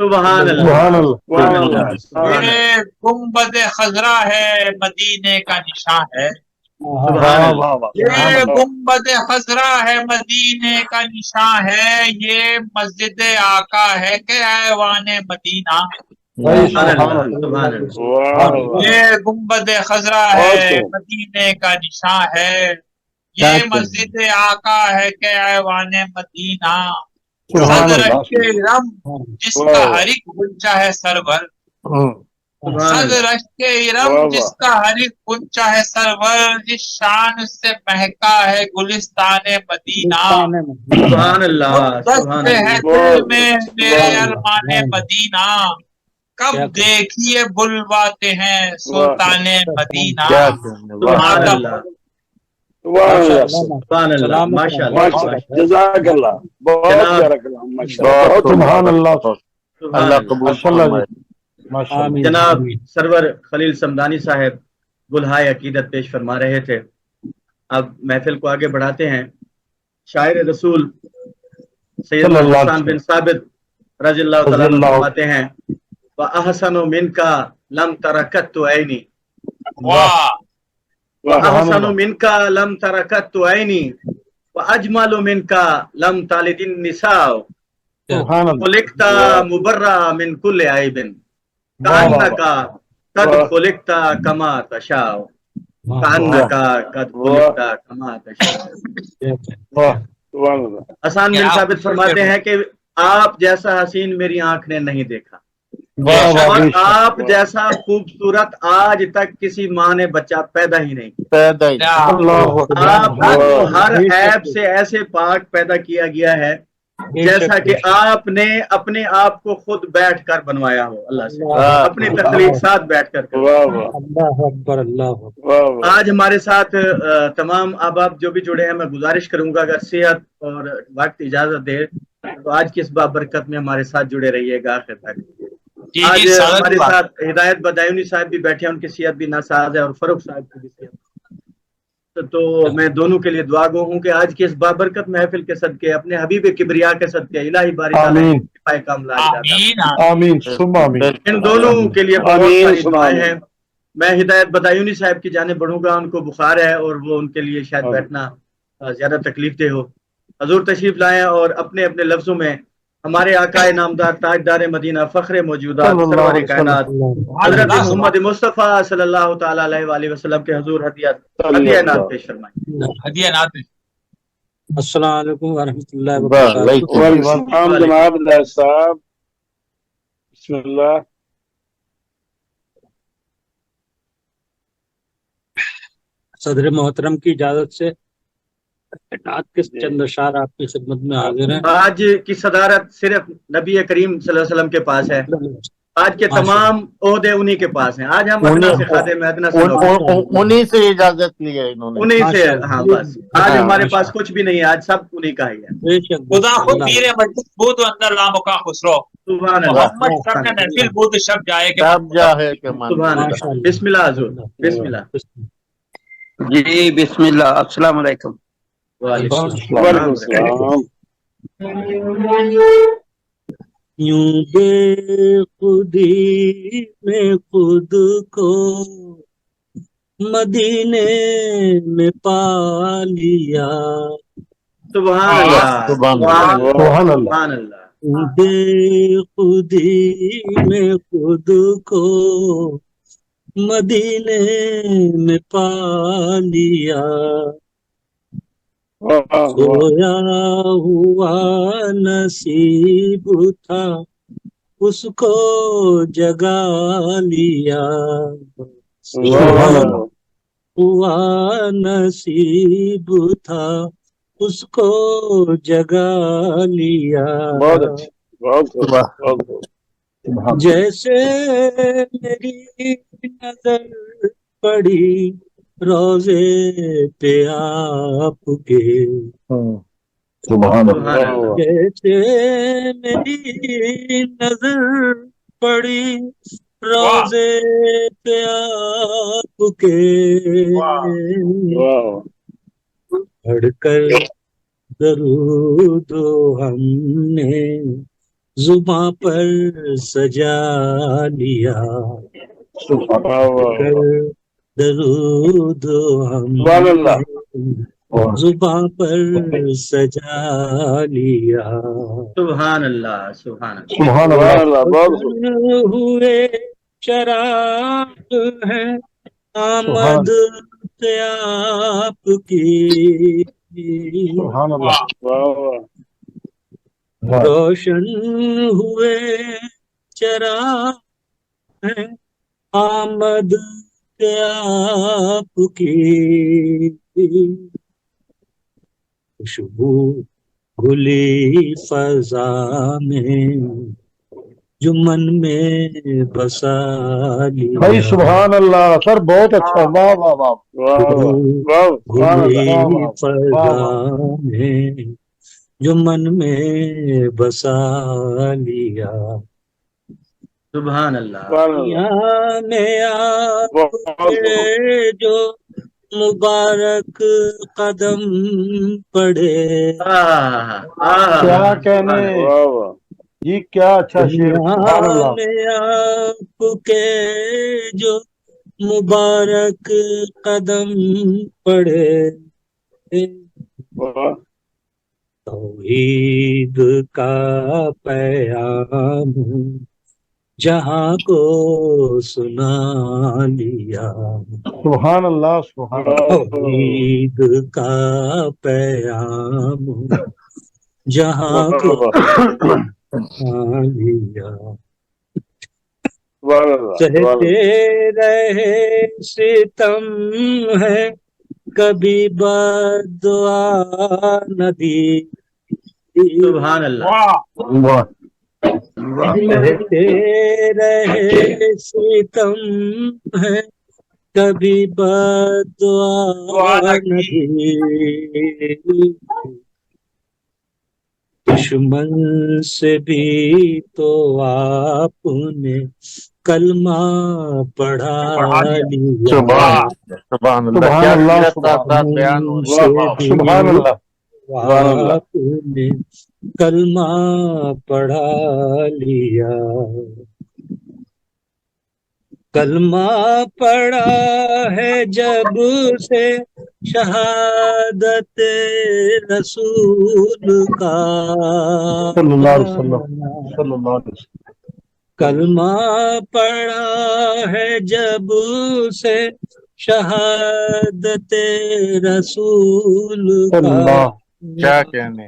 سبحان سبحان اللہ اللہ سبحان یہ گنبد خضرا ہے مدینے کا نشان ہے سبحان اللہ واہ واہ یہ گنبد خضرا ہے مدینے کا نشان ہے یہ مسجد آقا ہے کہ ایوان مدینہ سبحان اللہ سبحان اللہ یہ گنبد خضرا ہے مدینے کا نشان ہے یہ مسجد آقا ہے کہ ایوان مدینہ صدر کے رم جس کا ہر ایک گنچا ہے سرور سبحان صدر اللہ کے ارم جس کا ہر ایک گنچا ہے سرور جس شان سے مہکا ہے گلستان مدینہ سبحان اللہ دست سبحان ہے اللہ دل میں میرے ارمان مدینہ کب دیکھیے بلواتے ہیں سلطان مدینہ سبحان اللہ سبحان اللہ ماشاء اللہ جزاک اللہ بہت پیارا کلام ماشاءاللہ سبحان اللہ سبحان اللہ اللہ قبول ماشاءاللہ فرمائے ماشاء اللہ جناب سرور خلیل سمدانی صاحب گلہائے عقیدت پیش فرما رہے تھے. اب محفل کو آگے بڑھاتے ہیں. شاعر رسول سیدنا حسان بن ثابت رضی اللہ تعالیٰ عنہ فرماتے ہیں وَأَحْسَنُ مِنْكَ لَمْ تَرَكَتُّ عَيْنِي وَأَحْسَنُ مِنْكَ لَمْ تَرَكَتُّ عَيْنِي وَأَجْمَلُ مِنْكَ لَمْ تَلِدِ النِّسَاءُ سبحان اللہ خلقت مبرأ من كل عيب كأنك قد خلقت كما تشاء كأنك قد خلقت كما تشاء. واہ حسان بن ثابت فرماتے ہیں کہ آپ جیسا حسین میری آنکھ نے نہیں دیکھا واہ واہ اور بے شک آپ جیسا خوبصورت آج تک کسی ماں نے بچہ پیدا ہی نہیں کیا. پیدا ہی اللہ اکبر آپ کو ہر عیب سے ایسے پاک پیدا کیا گیا ہے جیسا کہ آپ نے اپنے آپ کو خود بیٹھ کر بنوایا ہو اللہ سے اپنی تخلیق ساتھ بیٹھ کر اللہ اکبر اللہ اکبر آج ہمارے ساتھ تمام احباب جو بھی جڑے ہیں میں گزارش کروں گا اگر صحت اور وقت اجازت دے تو آج کی اس بابرکت میں ہمارے ساتھ جڑے رہیے گا آخر تک. آج ہمارے ساتھ ہدایت بدایونی صاحب بھی بیٹھے ہیں ان کی صحت بھی ناساز ہے اور فروخ صاحب کی بھی صحت تو میں دونوں کے لیے دعا گو ہوں کہ آج کی اس بابرکت محفل کے صدقے اپنے حبیب کبریا کے صدقے الہی باری تعالیٰ آمین شفائے کاملہ عاجلہ آمین آمین ثم آمین ان دونوں کے لیے بہت آمین، ساری سنا دعائیں آمین۔ ہیں. میں ہدایت بدایونی صاحب کی جانب بڑھوں گا ان کو بخار ہے اور وہ ان کے لیے شاید آمین۔ بیٹھنا زیادہ تکلیف دہ ہو. حضور تشریف لائیں اور اپنے اپنے لفظوں میں ہمارے آقا نامدار تاجدار مدینہ فخر موجودات صلی اللہ سرور علیہ کائنات وسلم حضرت محمد مصطفیٰ صلی اللہ تعالیٰ علیہ وآلہ وسلم کے حضور ہدیہ نام پیش فرمائیں. ہدیہ نات السلام علیکم ورحمۃ اللہ وعلیکم وبرکاتہ. السلام جناب دار صاحب بسم اللہ صدر محترم کی اجازت سے نعت کے چند اشعار آپ کی خدمت میں حاضر ہیں. آج کی صدارت صرف نبی کریم صلی اللہ علیہ وسلم کے پاس ہے. آج کے تمام عہدے انہی کے پاس ہیں. آج ہم ادنا سے خادم ہیں ادنا سے نوکر انہی سے اجازت لی ہے انہوں نے. انہی سے ہاں بس آج ہمارے پاس کچھ بھی نہیں ہے آج سب انہی کا ہی ہے. بے شک خدا خود پیر مجلس بود و اندر لاموں کا خسرو سبحان اللہ محمد شب نے محفل بود شب جائے کہ سب جاہے کے من سبحان اللہ. ماشاءاللہ. بسم اللہ حضور بسم اللہ. جی بسم اللہ السلام علیکم. وعلیکم وعلیکم السلام. السلام یوں بے خودی میں خود کو مدینے میں پا لیا. سبحان اللہ سبحان اللہ. سبحان اللہ سبحان اللہ. بے خودی میں خود کو مدینے میں پا لیا. سویا ہوا نصیب تھا اس کو جگا لیا. سبحان اللہ ہوا نصیب تھا اس کو جگا لیا. بہت اچھا بہت بہت سبحان جیسے میری نظر پڑی روزے پہ آپ کے. سبحان اللہ سبحان اللہ. جیسے میری نظر پڑی روزے پہ آپ کے پڑھ کر درود ہم نے زباں پر سجا لیا کر درود ہم سبحان اللہ زباں پر سجا لیا سبحان اللہ سبحان اللہ سبحان سبحان اللہ اللہ بہت ہوئے چراغ ہے آمد آپ کی سبحان اللہ روشن ہوئے چراغ ہے آمد آپ کی خوشبو گلی فضا میں جو من میں بسا لیا بھائی سبحان اللہ سر بہت اچھا واہ واہ واہ گلی فضا میں جو من میں بسا لیا سبحان اللہ یہاں میں آپ کے جو مبارک قدم پڑے کیا کہنے جی کیا اچھا شعر سبحان دنیا اللہ میں آپ کے جو مبارک قدم پڑے توحید کا پیام جہاں کو سنا لیا سبحان اللہ سبحان اللہ توحید کا پیام جہاں کو سنا لیا سہتے رہے ستم ہے کبھی بدعا نہ دی سبحان اللہ سہتے رہے ستم ہے کبھی بدعا نہ دی دشمن سے بھی تو آپ نے کلمہ پڑھا لیا سبحان اللہ کیا سیرت بیان ہو رہی ہے سبحان اللہ آپ نے کلمہ پڑھا لیا کلمہ پڑھا ہے جب سے شہادت رسول کا صلی اللہ علیہ وسلم صلی اللہ علیہ وسلم کلمہ پڑھا ہے جب سے شہادت رسول کا کیا کہنے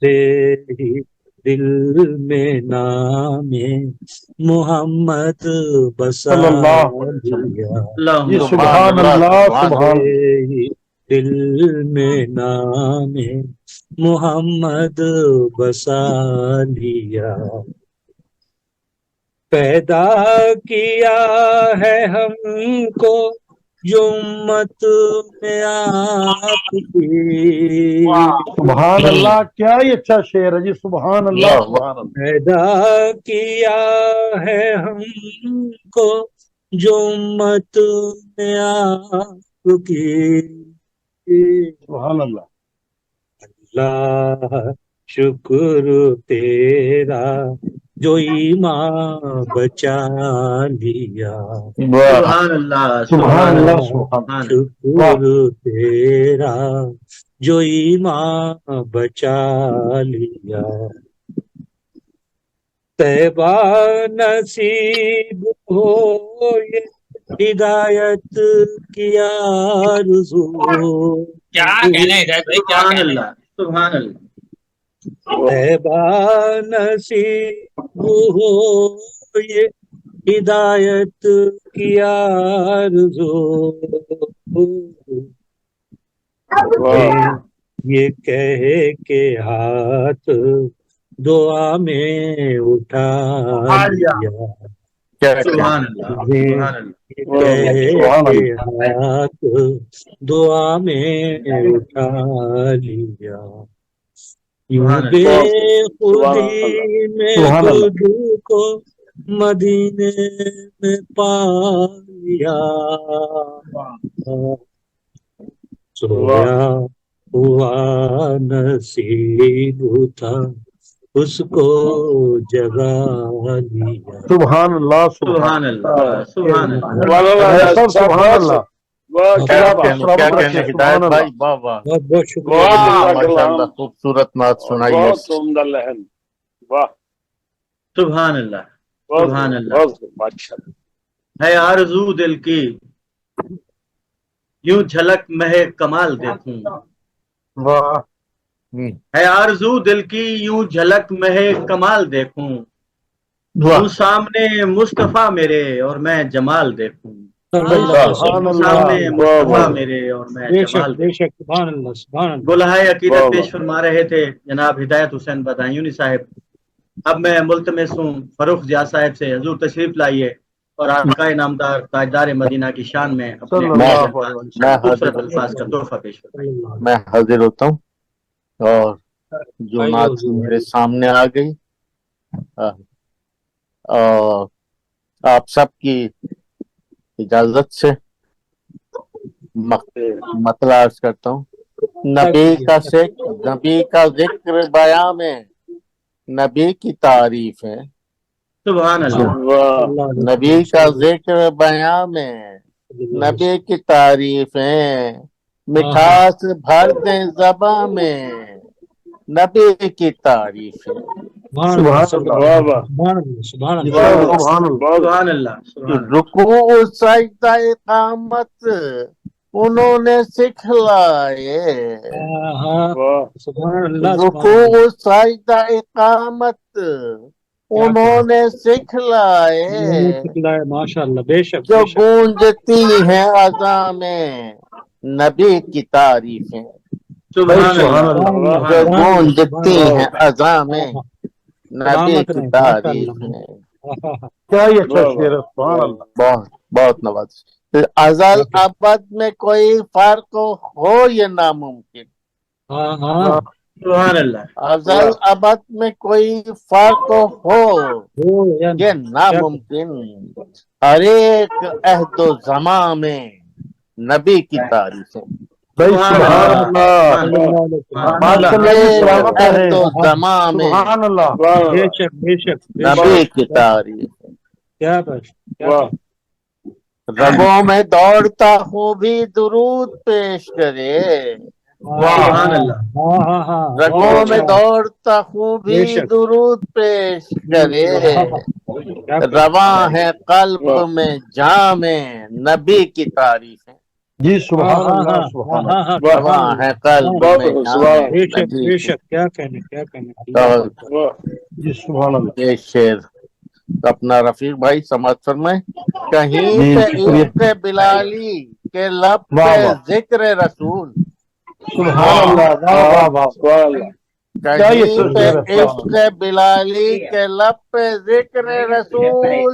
تیری دل میں نام محمد بسا لیا جی سبحان اللہ سبحان دل میں نام محمد بسا لیا پیدا کیا ہے ہم کو جو امت میں آپ کی سبحان اللہ کیا ہی اچھا شعر ہے جی سبحان اللہ سبحان اللہ پیدا کیا ہے ہم کو جو امت میں آپ کی سبحان اللہ اللہ شکر تیرا جو ایمان بچا لیا سبحان اللہ سبحان اللہ سبحان شکر تیرا جو ایمان بچا لیا طیبہ نصیب ہو یہ ہدایت کی آرزو کیا کہنے ہدایت بھائی کیا سبحان کہنے اللہ سبحان اللہ طیبہ نصیب ہو یہ ہدایت کی آرزو یہ کہہ کے ہاتھ دعا میں اٹھا لیا سبحان اللہ سبحان اللہ ہاتھ دعا میں اٹھا لیا یوں بے خودی میں خود کو مدینے میں پا لیا سویا ہوا نصیب تھا اس کو جگا لیا. سبحان اللہ سبحان اللہ سبحان اللہ سبحان اللہ. کیا کہنے ہدایت بھائی، واہ واہ، بہت بہت شکریہ. ماشاء اللہ خوبصورت نعت سنائیے. بہت عمدہ لہن. واہ سبحان اللہ سبحان اللہ. ماشاء اللہ. ہے آرزو دل کی یوں جھلک مہ کمال دیکھوں. واہ. ہے آرزو دل کی یوں جھلک مہ کمال دیکھوں. تو سامنے مصطفیٰ میرے اور میں جمال دیکھوں. سبحان اللہ. سامنے مصطفیٰ میرے اور میں بے جمال شک بے شک. سبحان اللہ سبحان اللہ. گلہائے عقیدت پیش فرما رہے تھے جناب ہدایت حسین بدایونی صاحب. اب میں ملتمس ہوں فروخ ضیاء صاحب سے حضور تشریف لائیے اور آقا انعامدار تاجدار مدینہ کی شان میں اپنے خوبصورت الفاظ کا تحفہ پیش کریں. میں حاضر ہوتا ہوں اور جو نعت میرے سامنے آ گئی اور آپ سب کی اجازت سے مطلع عرض کرتا ہوں. نبی کا ذکر بیان میں نبی کی تعریف ہے. سبحان اللہ. نبی کا ذکر بیان میں نبی کی تعریف ہے. مٹھاس بھر دیں زباں میں نبی کی تعریف ہے. سبحان اللہ. رکوع سجدہ اقامت انہوں نے سکھلائے. رکوع سجدہ اقامت انہوں نے سکھلائے. ماشاء اللہ. بے شک. جو گونجتی ہیں اذاں میں نبی کی تعریف ہے. سبحان اللہ. جو گونجتی ہیں اذاں میں نبی کی تعریف ہے. کیا یہ اچھا شعر ہے. سبحان اللہ. بہت بہت نواز. ازل ابد میں کوئی فرق ہو یہ ناممکن. سبحان اللہ. ازل ابد میں کوئی فرق ہو یہ ناممکن. ہر ایک عہد و زماں میں نبی کی تعریف ہے. سبحان اللہ. بے شک بے شک. نبی کی تعریف ہے. کیا بس. رگوں میں دوڑتا ہوں بھی درود پیش کرے. سبحان اللہ. رگوں میں دوڑتا ہوں بھی درود پیش کرے. رواں ہے قلب میں جام نبی کی تعریف ہے. جی سبحان اللہ. سبحان اللہ. رواں ہے قلب میں جام. بے شک. کیا کہنے. جی سبحان اللہ. یہ شعر اپنا رفیق بھائی سماعت فرمائیں. کہیں پہ عشق بلالی کے لب پہ ذکر رسول. سبحان اللہ. کہیں پہ عشق بلالی کے لب پہ ذکر رسول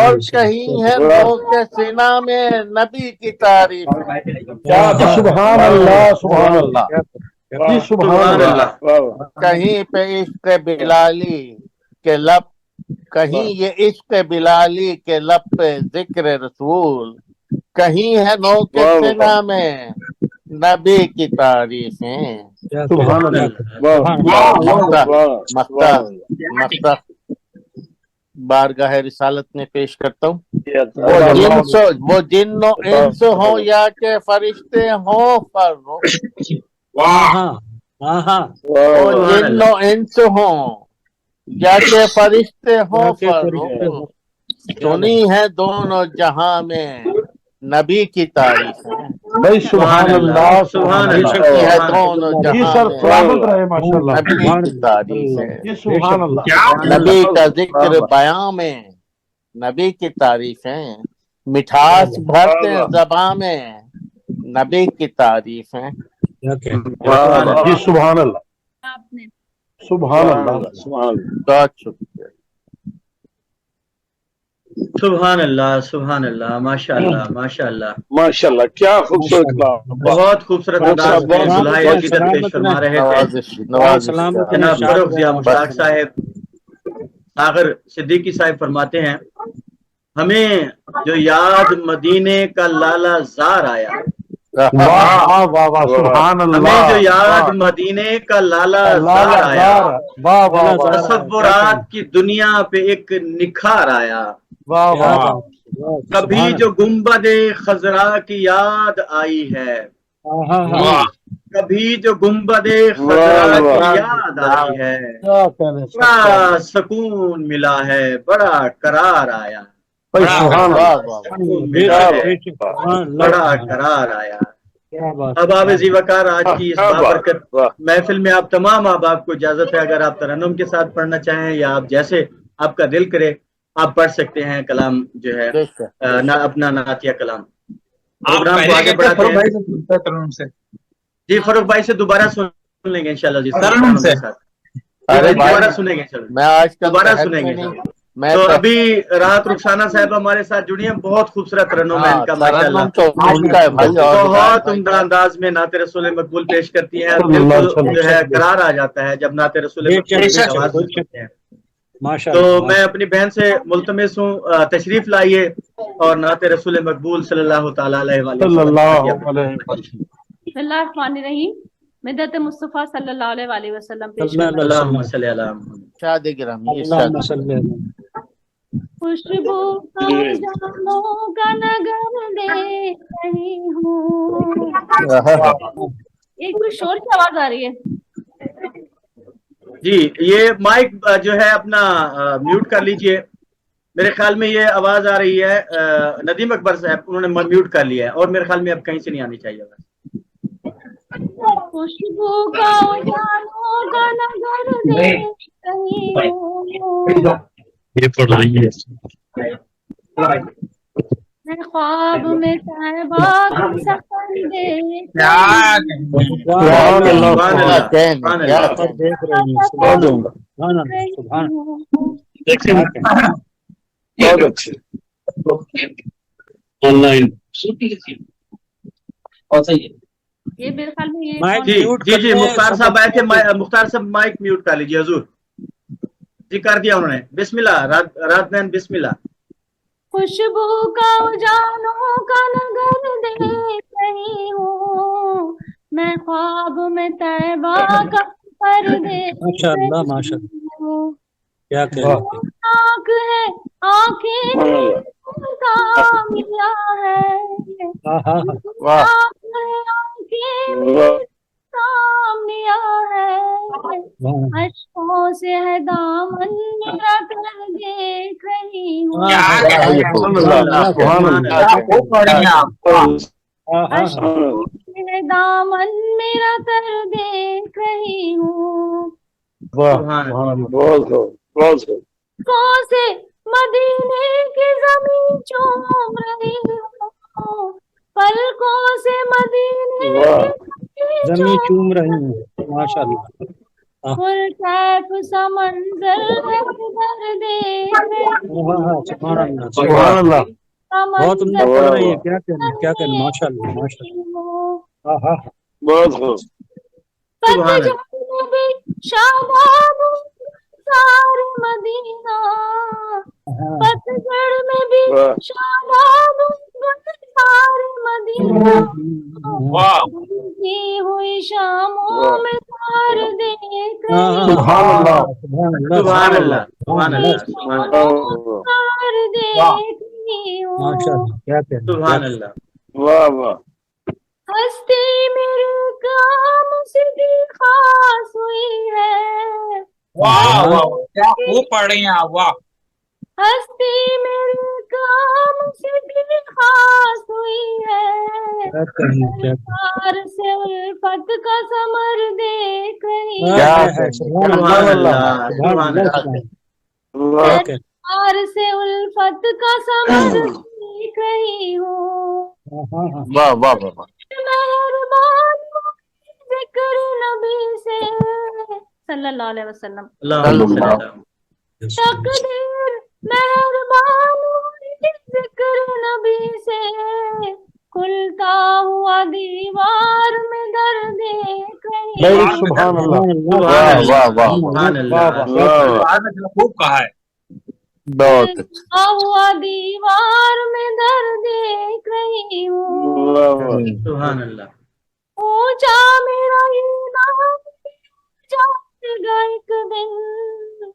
اور کہیں ہے لو کے سینہ میں نبی کی تعریف. سبحان اللہ. سبحان اللہ. جی سبحان اللہ. کہیں پہ عشق بلالی کے لب کہیں یہ عشق بلالی کے لب پہ ذکر رسول کہیں ہے نو کے سینہ میں نبی کی تعریف ہیں. مقطع بارگاہ رسالت میں پیش کرتا ہوں. وہ جن و انس ہوں یا کہ فرشتے ہوں فرو. وہ جن و انس ہوں یا کہ فرشتے ہوں فرو. سنی ہے دونوں جہاں میں نبی کی تعریف ہے. بھائی سبحان اللہ. سبحان اللہ. ہے دونوں جی جہاں سر میں سلامت رہے. ماشاء اللہ. نبی کی تعریف ہے. جی سبحان اللہ. نبی کا ذکر بیان میں نبی کی تعریف ہے. مٹھاس بھرتے زباں میں نبی کی تعریف ہے. جی سبحان اللہ. سبحان اللہ. بہت شکریہ. سبحان اللہ. سبحان اللہ. ماشاء اللہ. ماشاء اللہ. ماشاء اللہ. کیا خوبصورت بات. بہت خوبصورت انداز میں گلہائے عقیدت پیش فرما رہے تھے جناب فروخ ضیاء مشتاق صاحب. ساغر صدیقی صاحب فرماتے ہیں ہمیں جو یاد مدینے کا لالا زار آیا واہ واہ واہ سبحان ہمیں اللہ جو یاد مدینے کا لالا زار آیا، واہ واہ واہ تصورات کی دنیا پہ ایک نکھار آیا، واہ کیا واہ بات ہے، واہ، کبھی سبحان جو گنبد خضرا کی یاد آئی ہے، اللہ۔ ہاں ہاں ہاں، کبھی جو گنبد خضرا کی یاد آئی ہے، کیا کہنے بڑا سکون ملا ہے، بڑا قرار آیا، سبحان واہ اللہ واہ سکون بے ملا شک ہے، بے شک، سبحان اللہ، بڑا سبحان اللہ، قرار آیا۔ کیا بات اب آپ ہے، ذی وقار آج کی اس بابرکت محفل میں آپ تمام احباب کو اجازت ہے، اگر آپ ترنم کے ساتھ پڑھنا چاہیں یا آپ جیسے آپ کا دل کرے آپ پڑھ سکتے ہیں کلام جو ہے بے شک اپنا نعتیہ کلام۔ آپ پروگرام کو پہلے آگے کہتے ہیں بڑھاتے فروغ ہیں۔ بھائی سے پوچھتا ہے ترنم سے، جی فاروق بھائی سے دوبارہ سن لیں گے انشاءاللہ جی ترنم ترنم سے۔ کے ساتھ، جی ارے بھائی بھائی دوبارہ سنیں گے انشاءاللہ، میں آج کل دوبارہ تحت سنیں گے میں نہیں، انشاءاللہ۔ میں تو ابھی راحت رخسانہ صاحب ہمارے ساتھ جڑی ہیں، بہت خوبصورت ترنم ہے ان کا ماشاءاللہ، ترنم تو ان کا ہے بھائی، اور بہت عمدہ انداز میں نعت رسول مقبول پیش کرتی ہیں، صلی دل اللہ کو علیہ وسلم۔ جو ہے قرار آ جاتا ہے جب نعت رسول بے مقبول شک کی بے آواز شک میں بے شک، سنتے ہیں۔ ماشاء تو اللہ، میں اپنی بہن سے ملتمس ہوں تشریف لائیے اور نعت رسول مقبول صلی اللہ تعالی علیہ وآلہ صلی وسلم اللہ کی علیہ وسلم۔ بسم اللہ الرحمن الرحیم، مدت مصطفیٰ صلی اللہ علیہ وآلہ وسلم پیش صلی اللہ کرنا علیہ چاہوں اللہم وسلم، صلی علی محمد۔ شاد گرامی اللہم ارشاد صلی علیہ وسلم۔ خوشبو کا جاموں کا نگر دیکھ رہی ہوں، ایک کوئی شور کی آواز آ رہی ہے؟ جی یہ مائک جو ہے اپنا میوٹ کر لیجئے، میرے خیال میں یہ آواز آ رہی ہے ندیم اکبر صاحب، انہوں نے میوٹ کر لیا ہے اور میرے خیال میں اب کہیں سے نہیں آنی چاہیے بس۔ خوشبو کا جاموں کا نگر دیکھ رہی ہوں، یہ پڑھ رہی ہے، میں خواب میں طیبہ کا سفر دیکھ کیا رہی سبحان اللہ سبحان کیا اللہ کہنے سبحان کیا اللہ پر کہنے دیکھ رہی ہیں، سبحان اللہ، سبحان اللہ، سبحان ہوں۔ اللہ، کیا کہیں، بہت اچھے آن لائن یہ میرے خیال میں یہ مائک جی میوٹ جی کر جی دیں، مختار سب صاحب آئے تھے، بچے کو۔ مختار صاحب مائک میوٹ کر لیجیے حضور جی، کر دیا انہوں نے، بسم اللہ رات بہن بسم اللہ۔ خوشبو کا جانوں کا نگر دیکھ رہی ہوں، میں خواب میں طیبہ کا سفر دیکھ ماشاء اللہ ماشاء رہی اللہ، ہوں، کیا واہ کہنے، آنکھ ہے آنکھیں نے کام لیا ہے، ہاں ہاں ہاں، واہ آنکھ ہے آنکھیں نے کام لیا ہے، واہ، اشکوں سے ہے دامن میرا کر دیکھ رہی ہوں، کیا ہاں، کیا ہی سبحان خوب اللہ، اللہ کیا سبحان کہنے، اللہ اللہ خوب پڑھ رہی ہیں آپ۔ ہاں ہاں ہاں، اشکوں سے دامن میرا کر دیکھ رہی ہوں، واہ سبحان سبحان اللہ اللہ بہت خوب بہت خوب کون سے مدینے کی زمین چوم رہی ہوں، پلکوں سے مدینے واہ کی زمین زمین چوم چوم رہی ہیں، رہی ماشاء ہوں، اللہ، ہاں پرکیف سا منظر ہے ادھر دیکھ رہی ہاں ہاں، سبحان ہوں، اللہ، سبحان سبحان اللہ کا بہت عمدہ منظر پڑھ واہ رہی ہے، واہ کیا کہنے، ماشاء اللہ ماشاء دیکھ رہی ہوں، اللہ، ہاں ہاں، بہت خوب سبحان اللہ پتجھڑ میں بھی شاداب سارے مدینہ، ہاں پتجھڑ میں بھی واہ شاداب سارے مدینہ، واہ کی ہوئی شاموں واہ میں تار دیکھ ہاں رہی ہاں، سبحان اللہ سبحان اللہ، سبحان سبحان اللہ اللہ، سبحان ہوئی اللہ سبحان اللہ شاموں میں تار دیکھ رہی ماشاء ہوں، اللہ، کیا کہنے، سبحان اللہ واہ واہ ہستی میرے کام سے بھی خاص ہوئی ہے، واہ ہاں واہ، کیا خوب پڑھ رہی ہیں آپ، واہ ہستی میرے کام سے بھی خاص ہوئی ہے، کیا کہنے، کیا کہنے، سرکار سے الفت کا ثمر دیکھ رہی ہائے کیا ہائے ہوں، ہائے، کہنے سبحان کیا سبحان اللہ، کہنے اللہ سبحان سبحان اللہ، کیا اللہ سبحان کہنے کیا واہ کہنے، سرکار سے الفت کا ثمر دیکھ رہی ہوں، ہاں ہاں ہاں، واہ واہ واہ واہ مہربان ذکر نبی سے صلی اللہ علیہ وسلم، اللہم صلی صلی اللہ اللہ تقدیر مہربان ہوئی ذکر نبی سے، کھلتا ہوا دیوار میں در دیکھ رہی بھائی ہوں، سبحان اللہ سبحان اللہ، سبحان واہ اللہ واہ واہ سبحان واہ اللہ واہ کیا واہ کہنے، واہ بعد میں خوب کہا ہے، بہت اچھا ہوا دیوار میں در دیکھ رہی ہوں سبحان اللہ اونچا میرا یہ نام جائے گا ایک دن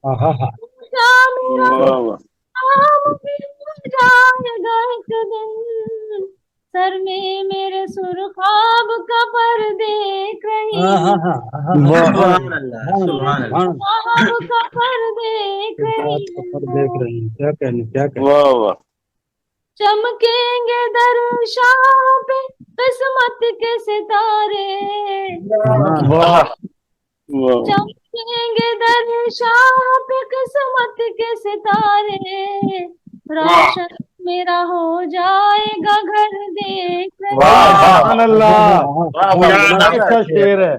اونچا میرا نام بھی جائے گا ایک دن سر میں میرے سرخاب کا پر دیکھ رہی ہوں سبحان اللہ سبحان اللہ خواب کا پر دیکھ رہی ہوں کیا کہنے کیا کہنے واہ واہ چمکیں گے در شاہ پہ قسمت کے ستارے چمکیں گے در شاہ پہ قسمت کے ستارے روشن میرا ہو جائے گا گھر دیکھ سبحان اللہ بہت اچھا شعر ہے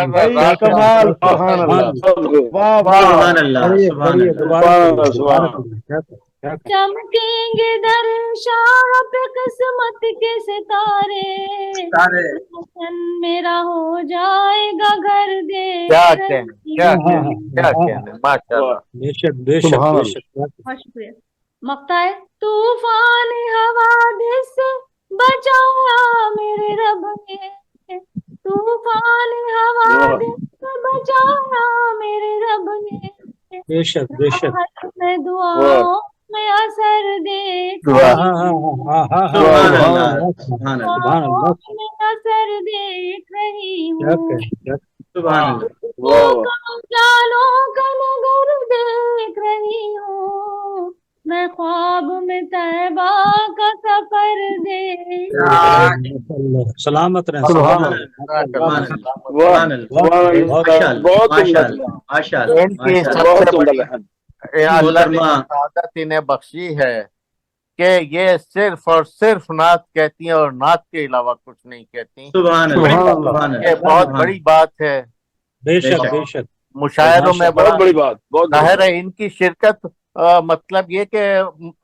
بھائی کمال سبحان اللہ واہ واہ سبحان اللہ سبحان اللہ چمکیں گے در شاہ پہ قسمت کے ستارے روشن میرا ہو جائے گا گھر کیا دیکھ کہنے کیا کہنے کیا کہنے ماشاء اللہ بے شک بے شک سبحان بے اللہ شک بہت شکریہ مقطع ہے طوفان حوادث سے بچایا میرے رب نے طوفان حوادث سے بچایا میرے رب نے بے شک بے شک میں دعاؤں میں اثر دیکھ سبحان اللہ سبحان اللہ دعاؤں میں اثر دیکھ رہی کیا ہوں کہنے کیا سبحان اللہ جالوں کا نگر دیکھ رہی ہوں میں خواب میں طیبہ کا سفر دیکھ سلامت رہیں سبحان سلامت اللہ سبحان اللہ ماشاء اللہ ماشاء اللہ ان کی ماشاء سب اللہ سے بڑی اللہ نے محترمہ سعادت انہیں بخشی ہے کہ یہ صرف اور صرف نعت کہتی ہیں اور نعت کے علاوہ کچھ نہیں کہتی. سبحان اللہ سبحان اللہ. سبحان اللہ یہ بہت بڑی بات ہے. بے شک بے شک مشاعروں میں بہت بڑی بات بہت بڑی ظاہر ہے ان کی شرکت مطلب یہ کہ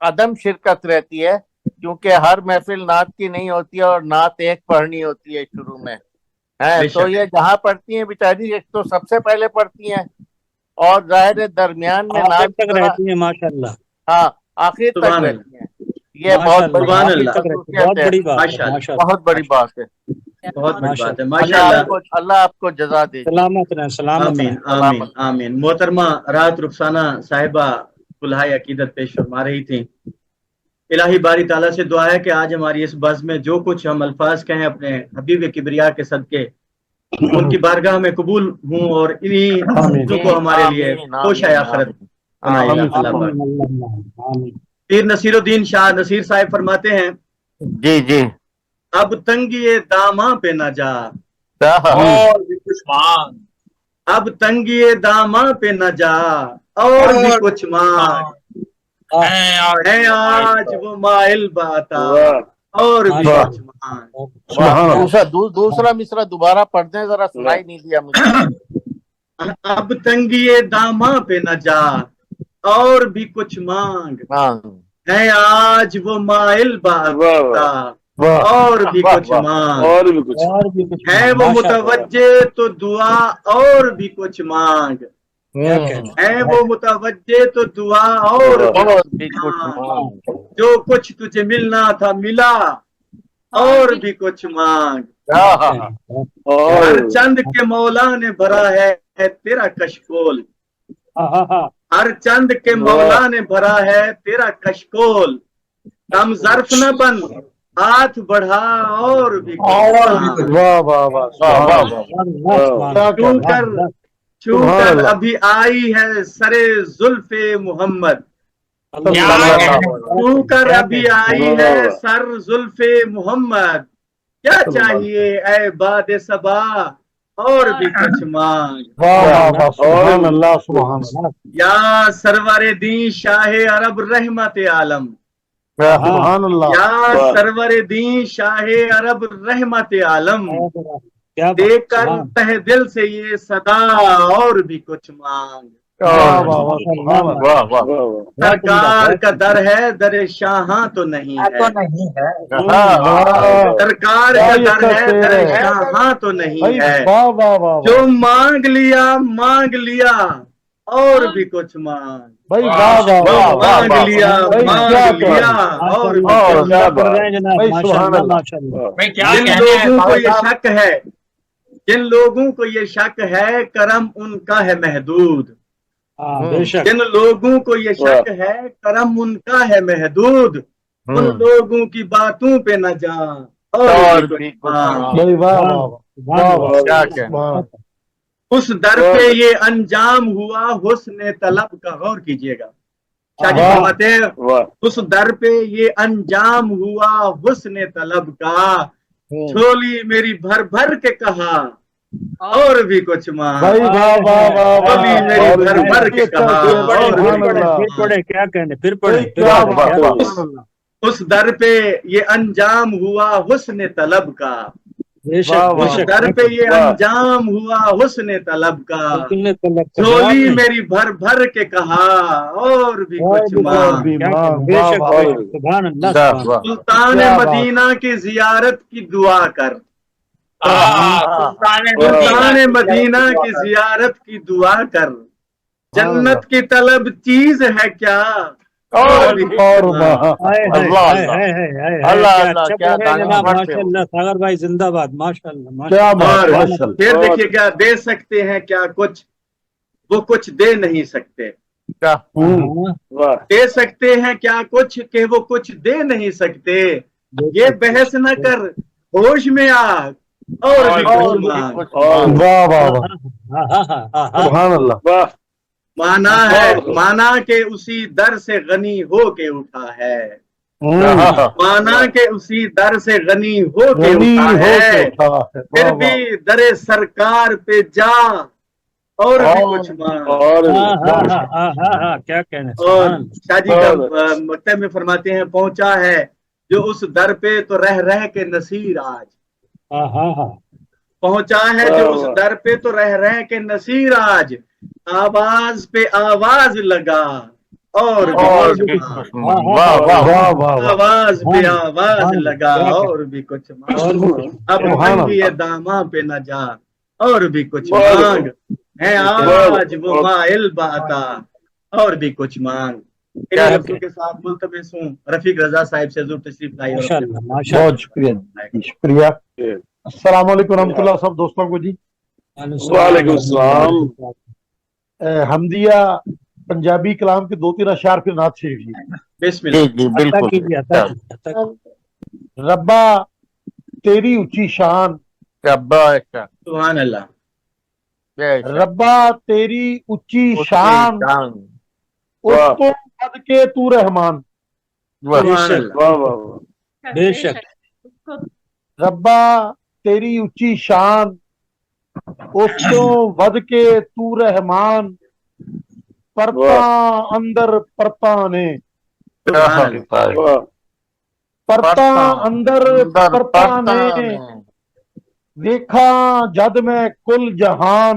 عدم شرکت رہتی ہے کیونکہ ہر محفل نعت کی نہیں ہوتی ہے اور نعت ایک پڑھنی ہوتی ہے شروع میں ہے تو یہ جہاں پڑھتی ہیں بیچاری ایک تو سب سے پہلے پڑھتی ہیں اور ظاہر ہے درمیان میں آخر نعت تک رہتی ہیں ماشاء اللہ. ہاں آخر تک سبحان رہتی ہیں. یہ بہت بڑی سبحان اللہ. بہت بڑی بات ہے ماشاء اللہ. ماشاء اللہ. بہت بڑی بات ہے. بہت بڑی بات ہے اللہ ماشاء آپ اللہ. کو اللہ آپ کو جزا دے. سلامت رہیں سلامت آمین رہیں. آمین آمین. محترمہ رات رخسانہ صاحبہ کلہائے عقیدت پیش فرما رہی تھیں. الہی باری تعالیٰ سے دعا ہے کہ آج ہماری اس بزم میں جو کچھ ہم الفاظ کہیں اپنے حبیب کبریا کے صدقے ان کی بارگاہ میں قبول ہوں اور انہی چیزوں کو ہمارے لیے خوش ہے آخرت بنائے گا. اللہ پاک. پیر نصیر الدین شاہ نصیر صاحب فرماتے ہیں جی جی اب تنگی داماں پہ نہ جا اور بھی کچھ مانگ اب تنگی داماں پہ نہ جا اور بھی کچھ مانگ ہے آج وہ مائل باتا اور بھی کچھ مانگ. دوسرا مصرع دوبارہ پڑھ دیں ذرا سنائی نہیں دیا مجھے. اب تنگی داماں پہ نہ جا اور بھی کچھ مانگ ہے آج وہ مائل باتا اور بھی کچھ مانگ اور بھی کچھ ہے وہ متوجہ تو دعا اور بھی کچھ مانگ ہے وہ متوجہ تو دعا اور بھی کچھ مانگ جو کچھ تجھے ملنا تھا ملا اور بھی کچھ مانگ ہر چند کے مولا نے بھرا ہے تیرا کشکول ہر چند کے مولا نے بھرا ہے تیرا کشکول کم ظرف نہ بن ہاتھ بڑھا اور بھی واہ واہ واہ چھو کر ابھی آئی ہے سرے زلف محمد چھو کر ابھی آئی ہے سر زلف محمد کیا چاہیے اے باد صبا اور بھی کچھ مانگ سبحان اللہ سبحان اللہ یا سرور دین شاہ عرب رحمت عالم سبحان اللہ یا سرور دین شاہ عرب رحمت عالم دے کر تہ دل سے یہ صدا اور بھی کچھ مانگ سرکار کا در ہے در شاہاں تو نہیں ہے سرکار کا در ہے در شاہاں تو نہیں ہے جو مانگ لیا اور بھی کچھ مانگ. بھائی واہ واہ واہ واہ مانگ لیا بھائی مانگ کیا لیا اور بھی کچھ کیا پڑھ رہے ہیں جناب؟ بھائی ماشاء سبحان اللہ اللہ. ماشاء اللہ. میں کیا جن کہنے ہیں لوگوں کو بابا یہ صاحب، شک ہے جن لوگوں کو یہ شک ہے کرم ان کا ہے محدود. ہاں بے شک. جن لوگوں کو یہ شک ہے کرم ان کا ہے محدود. ان لوگوں کی باتوں پہ نہ جان اور بھی کچھ مانگ. بھائی واہ واہ واہ واہ کیا واہ کہنا. واہ. اس در پہ یہ انجام ہوا حسن طلب کا. غور کیجئے گا شاہ جی واہ. فرماتے ہیں اس در پہ یہ انجام ہوا حسن طلب کا. جھولی میری بھر بھر کے کہا اور بھی کچھ مانگ. بھائی واہ واہ واہ جھولی واہ. میری اور بھر بھر کے اچھا کہا شعر. اور بھی سبحان کچھ اللہ. پھر پڑھے کیا کہنے پھر پڑھے بھائی کیا بات ہے. اس در پہ یہ انجام ہوا حسن طلب کا. بے واہ شک بے اس واہ. شک. در پہ یہ انجام ہوا حسن طلب کا. بالکل طلب کا جھولی جواب نہیں. میری بھر بھر کے کہا اور بھی اور کچھ بھی مانگ. بھی کیا مانگ. کہنے. بے واہ شک واہ بے واہ. شک. سبحان اللہ سبحان اللہ. سلطان کیا بات. مدینہ کی زیارت کی دعا کر. سلطان سلطان مدینہ کی زیارت کی دعا کر. جنت کی طلب چیز ہے کیا اور بھی کچھ اور مانگ. ماں. ہائے ہائے اللہ ہائے اللہ. ہائے ہائے ہائے. اللہ کیا اللہ. اچھا کیا پڑھ رہے ہیں گانے جناب. پڑھتے ماشاء ہو. اللہ. ساگر بھائی زندہ باد. ماشاء اللہ ماشاء کیا اللہ. بات. اور ماشاء اللہ. پھر دیکھیے کیا دے سکتے ہیں کیا کچھ وہ کچھ دے نہیں سکتے. ہاں. دے سکتے ہیں کیا کچھ کہ وہ کچھ دے نہیں سکتے. یہ بحث نہ کر ہوش میں آ اور بھی کچھ مانگ. واہ واہ واہ. ہاں ہاں ہاں ہاں ہاں. سبحان اللہ. مانا ہے مانا کہ اسی در سے غنی ہو کے اٹھا ہے. مانا کہ اسی در سے غنی ہو کے غنی اٹھا ہو کے ہے. اٹھا ہے. پھر واہ بھی واہ. در سرکار پہ جا اور بھی کچھ مانگ. ہاں ہاں ہاں ہاں ہاں ہاں. کیا کہنے. اور سبحان اللہ. شاہ جی کا مکتب میں فرماتے ہیں پہنچا ہے جو اس در پہ تو رہ رہ کے نصیر آج. ہاں ہاں ہاں. پہنچا ہے جو اس در پہ تو رہ کے نصیر آج. آواز پہ آواز لگا اور بھی کچھ مانگ. واہ واہ واہ. آواز پہ آواز لگا اور بھی کچھ مانگ. اب سبحان تنگی اللہ. داماں پہ نہ جا اور بھی کچھ مانگ. ہے آج وہ مائل باتا اور بھی کچھ مانگ. انہیں لفظوں کے ساتھ ملتمس ہوں رفیق رضا صاحب سے حضور تشریف لائی. ماشاء اللہ ماشاء بہت شکریہ جی. شکریہ. السلام علیکم ورحمۃ اللہ سب دوستوں کو. جی وعلیکم السلام. حمدیہ پنجابی کلام کے 2-3 اشعار پھر نعت شریف. جی بسم جی اللہ. جی بالکل. ربا تیری اونچی شان. سبحان اللہ. ربا تیری اونچی شان اس کو بد کے تو رحمان. سبحان اللہ. بے شک. ربا تیری اونچی شان اس کو ود کے تو رحمان. پرتا اندر پرتا نے. پرتا اندر پرتا نے دیکھا جد میں کل جہان.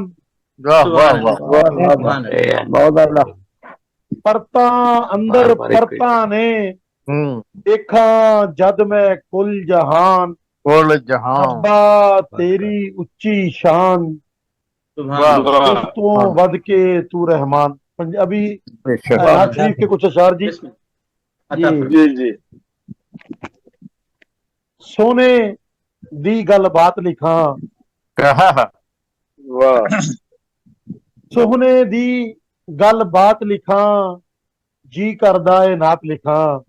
پرتا اندر پرتا نے دیکھا جد میں کل جہان. ربا تیری اونچی شان اس تو ود کے تو رحمان. ابھی نعت شریف کے کچھ اشعار. جی جی جی. سونے دی گل بات لکھاں. سونے دی گل بات لکھاں جی کردہ اے نعت لکھاں.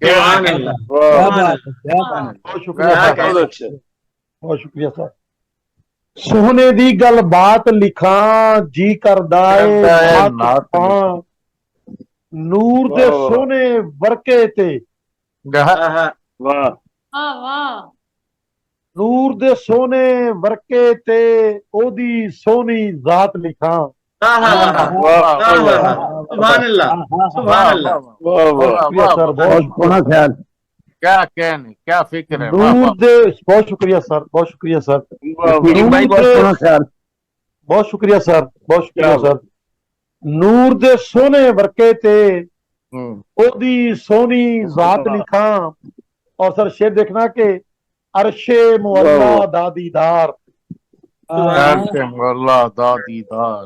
سبحان اللہ. کیا بات ہے. کیا بات ہے. بہت شکریہ کیا صاحب. کہتے اچھا. بہت شکریہ صاحب. سونے دی گل بات لکھاں جی کردہ اے نعت لکھاں. نور دے سونے ورکے تے. واہ. نور دے سونے ورکے تے او دی سونی ذات لکھاں. سبحان اللہ. سبحان اللہ. شکریہ سر. بہت خیال. کیا کہنے. کیا فکر ہے. نور دے. بہت شکریہ سر. بہت شکریہ سر. بہت شکریہ سر. بہت شکریہ سر. نور دے سونے ورکے تے او دی سونی ذات لکھاں. اور سر شعر دیکھنا کہ عرش معلا دا دیدار. اللہ دا دیدار.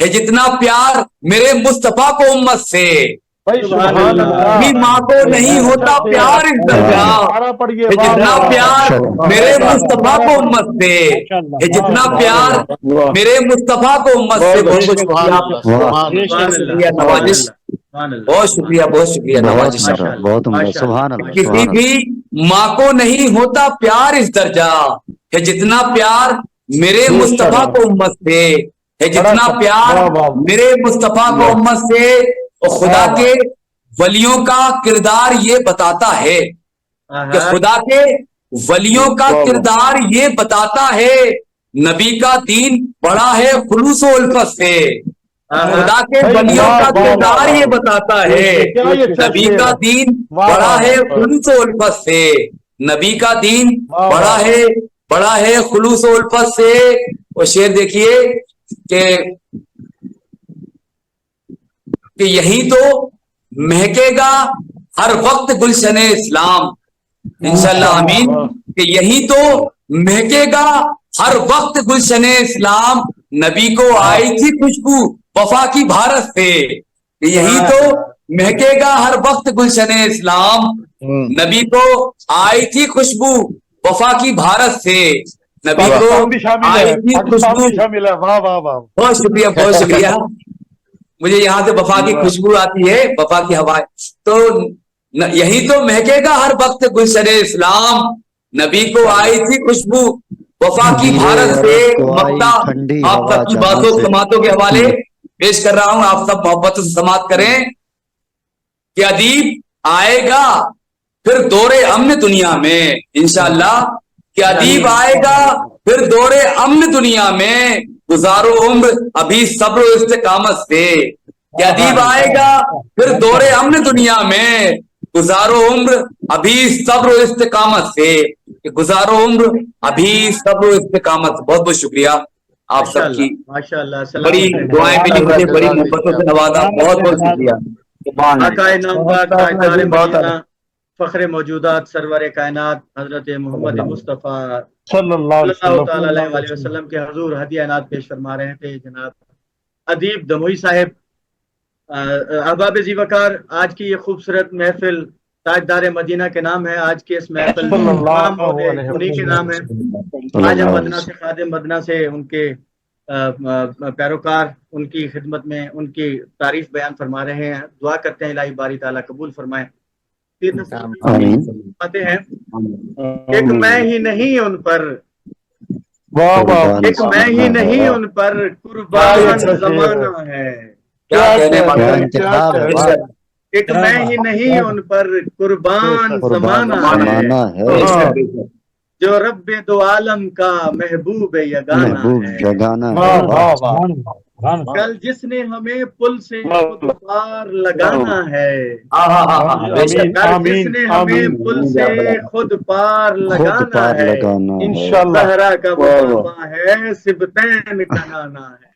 ہے جتنا پیار میرے مصطفیٰ کو امت سے. بھی ماں کو نہیں ہوتا پیار اس درجہ ہے جتنا پیار میرے مصطفیٰ کو امت سے, ہے جتنا پیار میرے مصطفیٰ کو امت سے. نوازش, بہت شکریہ, بہت شکریہ نوازش. کسی بھی ماں کو نہیں ہوتا پیار اس درجہ ہے جتنا پیار میرے مصطفیٰ کو امت سے, ہے جتنا پیار میرے مصطفیٰ کو امت سے. خدا کے ولیوں کا کردار یہ بتاتا ہے کہ خدا کے ولیوں کا کردار یہ بتاتا ہے نبی کا دین بڑا ہے خلوص و الفت سے. خدا کے ولیوں کا کردار یہ بتاتا ہے نبی کا دین بڑا ہے خلوص و الفت سے. نبی کا دین بڑا ہے خلوص و الفت سے. اور شعر دیکھیے کہ یہی تو مہکے گا ہر وقت گلشن اسلام. انشاءاللہ آمین. کہ یہی تو مہکے گا ہر وقت گلشن اسلام. نبی کو آئی تھی خوشبو وفا کی بھارت سے. یہی تو مہکے گا ہر وقت گلشن اسلام. نبی کو آئی تھی خوشبو وفا کی بھارت سے. نبی کو آئی تھی خوشبو. بہت شکریہ, بہت شکریہ. مجھے یہاں سے وفا کی خوشبو آتی ہے, وفا کی ہوا. تو یہی تو مہکے گا ہر وقت گلشن اسلام. نبی کو آئی تھی خوشبو وفا کی بھارت سے. مکتا آپ سب کی باتوں سماعتوں کے حوالے پیش کر رہا ہوں, آپ سب محبت سے سماعت کریں کہ ادیب آئے گا پھر دور امن دنیا میں. انشاءاللہ کہ ادیب آئے گا پھر دور امن دنیا میں. گزارو عمر ابھی صبر و استقامت سے. کہ ادیب آئے گا پھر دور امن دنیا میں. گزارو عمر ابھی صبر و استقامت سے. کہ گزارو عمر ابھی صبر و استقامت. بہت بہت شکریہ آپ سب کی, بڑی دعائیں ملی مجھے, بڑی محبتوں سے نوازا. بہت بہت شکریہ. فخر موجودات سرور کائنات حضرت محمد مصطفیٰ صلی اللہ تعالی علیہ وسلم کے حضور ہدیہ عنایت پیش فرما رہے تھے جناب ادیب دموئی صاحب. احباب ذی وقار, آج کی یہ خوبصورت محفل تاجدار مدینہ کے نام ہے. آج کے اس محفل انہی کے نام ہے. آج ہم مدینہ سے خادم مدینہ سے ان کے پیروکار ان کی خدمت میں ان کی تعریف بیان فرما رہے ہیں. دعا کرتے ہیں الہی باری تعالیٰ قبول فرمائے. آتے ہیں ایک میں ہی نہیں ان پر, ایک میں ہی نہیں ان پر قربان زمانہ ہے. ایک میں ہی نہیں ان پر قربان زمانہ ہے. جو رب دو عالم کا محبوب یگانہ ہے. کل جس نے ہمیں پل سے خود پار لگانا ہے. کل جس نے ہمیں پل سے خود پار لگانا ہے. زہرا کا بابا ہے سبتین کا نانا ہے.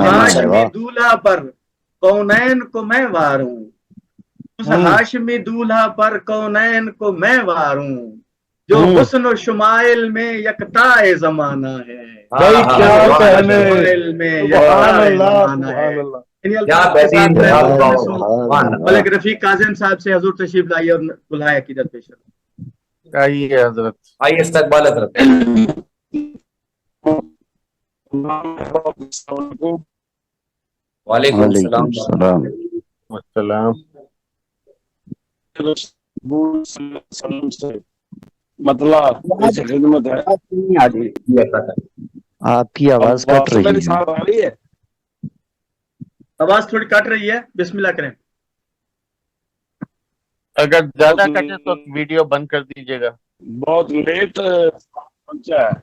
ہاشمی دولہا پر کونین کو میں واروں. اس ہاشمی دولہا پر کونین کو میں واروں. جو حسن و شمائل میں یکتا زمانہ ہے. ملک رفیق کاظم صاحب سے حضور تشریف لائیے اور بلائے عقیدت پیش آئیے حضرت, آئیے استقبال حضرت. وعلیکم السلام. مطلب خدمت ہے. آپ کی آواز کٹ رہی ہے. آواز تھوڑی کٹ رہی ہے. بسم اللہ کریں. اگر زیادہ کٹے تو ویڈیو بند کر دیجیے گا. بہت لیٹ پہنچا ہے.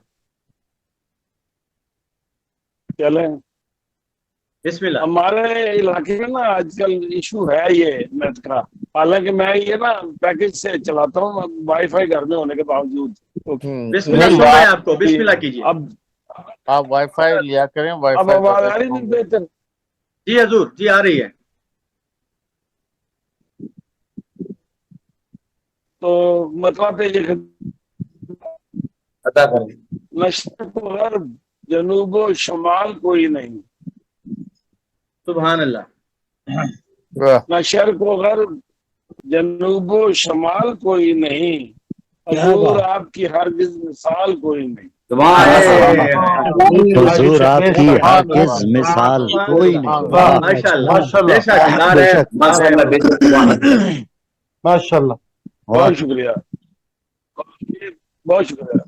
چلیں بسم اللہ. ہمارے علاقے میں نا آج کل ایشو ہے یہ نیٹ کا. حالانکہ میں یہ نا پیکج سے چلاتا ہوں وائی فائی گھر میں ہونے کے باوجود. بسم اللہ سن رہے ہیں آپ کو, بسم اللہ کیجیے. اب آپ وائی فائی لیا کریں. وائی اب آواز آ رہی نہیں بہتر؟ جی حضور, جی آ رہی ہے. تو مطلب یہ عطا کریں. مشرق و غرب جنوب و شمال کوئی نہیں. سبحان اللہ. نہ شرق و غرب جنوب و شمال کوئی نہیں. حضور آپ کی ہرگز مثال کوئی نہیں. حضور آپ کی ہرگز مثال کوئی نہیں. ماشاء اللہ. بے شک. ماشاء اللہ. بہت شکریہ، بہت شکریہ.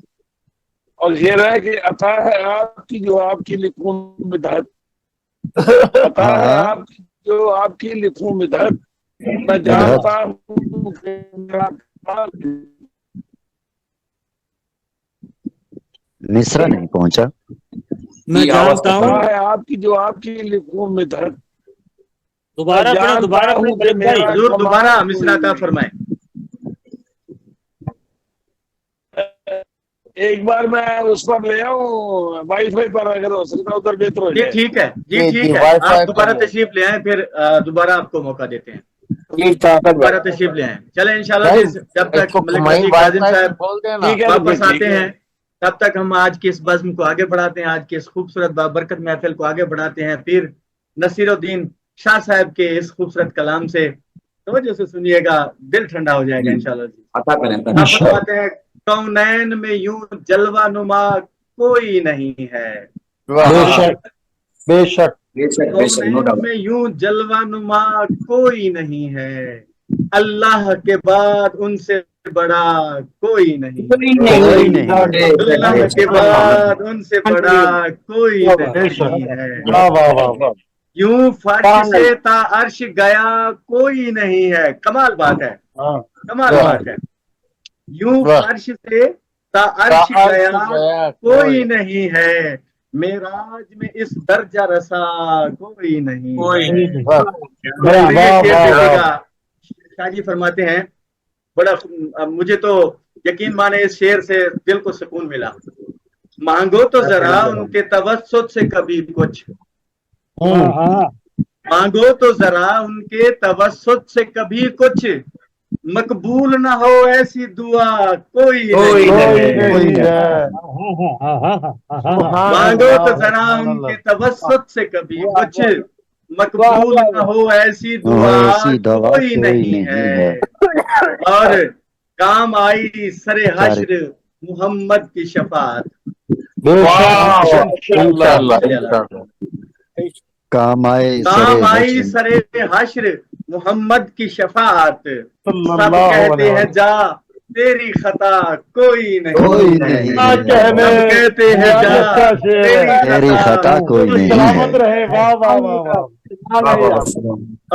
اور یہ ہے کہ عطا ہے آپ کی جو آپ کی لکھوں میں دھت، عطا ہے آپ کی جو آپ کی لکھوں میں دھت. میں جانتا ہوں کہ میرا مصرا نہیں پہنچا. میں جانتا ہوں. عطا ہے آپ کی جو آپ کی لکھوں میں دھت. دوبارہ حضور دوبارہ مصرع کا فرمائیں. ایک بار میں اس پر لے آؤں وائی فائی پر، اگر ہو سکتا ادھر بہتر ہو جی جائے. ٹھیک ہے، جی ٹھیک ہے. آپ دوبارہ تشریف لے آئیں، پھر دوبارہ آپ کو موقع دیتے ہیں. دوبارہ تشریف لے آئیں. چلیں انشاءاللہ جی. جب تک ملک رفیق کاظم صاحب واپس آتے ہیں تب تک ہم آج کی اس بزم کو آگے بڑھاتے ہیں، آج کی اس خوبصورت بابرکت محفل کو آگے بڑھاتے ہیں. پھر نصیر الدین شاہ صاحب کے اس خوبصورت کلام سے توجہ سے سنیے گا، دل ٹھنڈا ہو جائے گا انشاءاللہ جی. عطا کریں. آپ فرماتے ہیں کونین میں یوں جلوہ نما کوئی نہیں ہے. بے شک بے شک. کونین میں یوں جلوہ نما کوئی نہیں ہے. اللہ کے بعد ان سے بڑا کوئی نہیں. اللہ کے بعد ان سے بڑا کوئی نہیں ہے. یوں فرش سے تا عرش گیا کوئی نہیں ہے. کمال بات ہے، کمال بات ہے. یوں فرش سے تا عرش گیا کوئی نہیں ہے. معراج میں اس درجہ رسا کوئی نہیں. شاہ جی فرماتے ہیں، بڑا مجھے تو یقین مانے اس شعر سے دل کو سکون ملا. مانگو تو ذرا ان کے توسط سے کبھی کچھ، مانگو تو ذرا ان کے توسط سے کبھی کچھ. مقبول نہ ہو ایسی دعا کوئی نہیں. مانگو تو ذرا ان کے توسط سے کبھی کچھ، مقبول نہ ہو ایسی دعا کوئی نہیں ہے. اور کام آئی سر حشر محمد کی شفاعت. کام آئی سر حشر محمد کی شفاعت. سب کہتے ہیں جا تیری خطا کوئی نہیں. سب کہتے ہیں جا تیری خطا کوئی نہیں.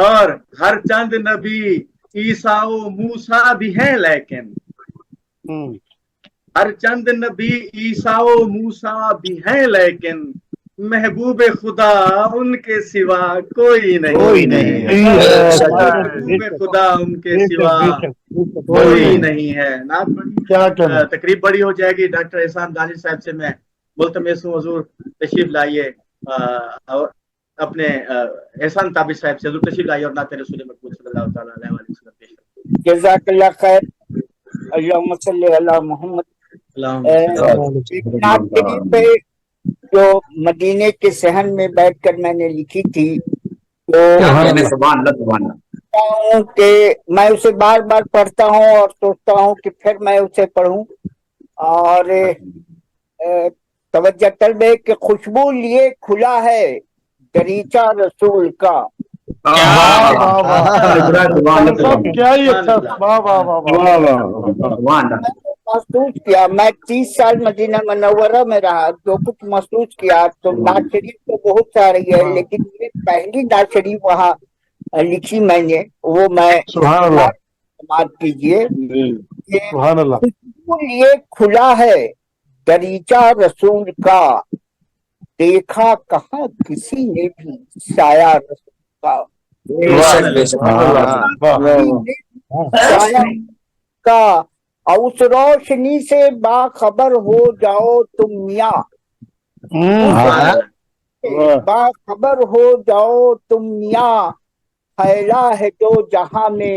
اور ہر چند نبی عیسیٰ و موسیٰ بھی ہیں، لیکن ہر چند نبی عیسیٰ و موسیٰ بھی ہیں، لیکن محبوب خدا ان کے سوا کوئی نہیں. محبوب خدا ان کے سوا کوئی نہیں ہے. تقریب بڑی ہو جائے گی. ڈاکٹر احسان دانش صاحب سے میں ملتمس ہوں، حضور تشریف لائیے. اور اپنے احسان تابش صاحب سے حضور تشریف لائیے اور نعت رسول مقبول صلی اللہ تعالیٰ علیہ وسلم پیش کریں. جزاک اللہ خیر. اللہم صلی علی محمد. پہ جو مدینے کے صحن میں بیٹھ کر میں نے لکھی تھی، تو کہ میں اسے بار بار پڑھتا ہوں اور سوچتا ہوں کہ پھر میں اسے پڑھوں. اور توجہ طلب ہے کہ خوشبو لیے کھلا ہے دریچہ رسول کا. محسوس کیا، میں 30 سال مدینہ منورہ میں رہا، جو کچھ محسوس کیا. تو نعت شریف تو بہت ساری ہے، لیکن یہ پہلی نعت شریف وہاں لکھی میں نے، وہ میں سماعت کیجیے. یہ کھلا ہے دریچہ رسول کا، دیکھا کہاں کسی نے بھی سایہ رسول کا. سایہ کا اس روشنی سے باخبر ہو جاؤ تم میاں. باخبر ہو جاؤ تم میاں، پھیلا ہے جو جہاں میں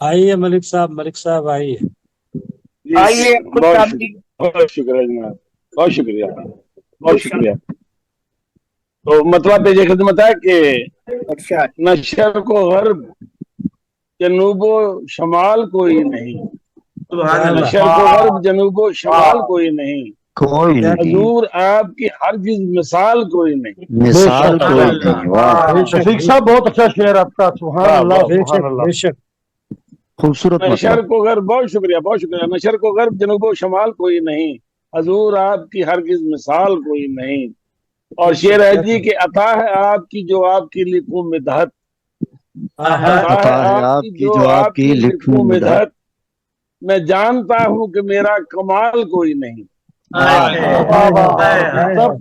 آئیے ملک صاحب آئیے. آئیے. بہت شکریہ جناب, بہت شکریہ, بہت شکریہ. تو مطلب پیش خدمت ہے کہ نہ شرق و غرب جنوب و شمال کوئی نہیں, نہ شرق و غرب جنوب و شمال کوئی نہیں, حضور آپ کی ہرگز مثال کوئی نہیں, مثال کوئی نہیں. شفیق صاحب بہت اچھا شعر آپ کا, سبحان اللہ سبحان اللہ, خوبصورت. نہ شرق و غرب, بہت شکریہ بہت شکریہ, نہ شرق و غرب جنوب و شمال کوئی نہیں, حضور آپ کی ہرگز مثال کوئی نہیں. اور شعر ہے جی کہ عطا ہے آپ کی جو آپ کی لکھوں مدحت, عطا ہے آپ کی جو آپ کی لکھوں مدحت, میں جانتا ہوں کہ میرا کمال کوئی نہیں.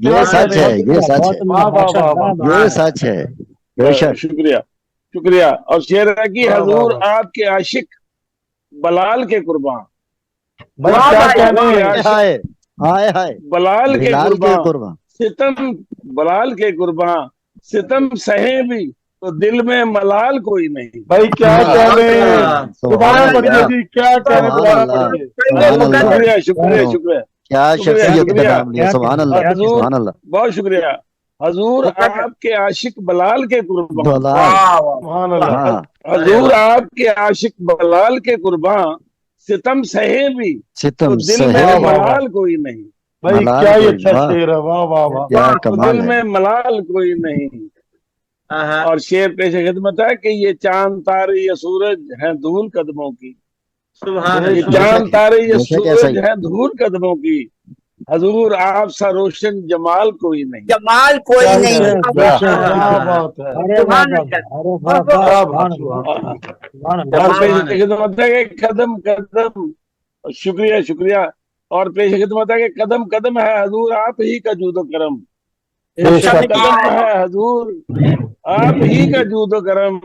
یہ سچ ہے, یہ سچ ہے, یہ سچ ہے. بے شک شکریہ شکریہ. اور شعر ہے کہ حضور آپ کے عاشق بلال کے قربان, بلال کے قربان ستم, بلال کے قربان ستم سہے بھی تو دل میں ملال کوئی نہیں. بھائی کیا کہنے, دوبارہ پڑھیے جی, کیا کہنے, دوبارہ پڑھیے. شکریہ شکریہ شکریہ, کیا شخصیت کا نام لیا, سبحان اللہ سبحان اللہ. بہت شکریہ. حضور آپ کے عاشق بلال کے قربان, سبحان اللہ, حضور آپ کے عاشق بلال کے قربان ستم سہے بھی تو دل میں ملال کوئی نہیں. بھائی کیا یہ اچھا شعر ہے, واہ واہ واہ, دل میں ملال کوئی نہیں. اور شعر پیش خدمت ہے کہ یہ چاند تارے یا سورج ہیں دھول قدموں کی, یہ چاند تارے یا سورج ہیں دھول قدموں کی, حضور آپ سا روشن جمال کوئی نہیں, جمال کوئی نہیں. خدمت ہے کہ قدم قدم, شکریہ شکریہ. اور پیش خدمت ہے کہ قدم قدم ہے حضور آپ ہی کا جود و کرم, قدم ہے حضور آپ ہی کا جود و کرم,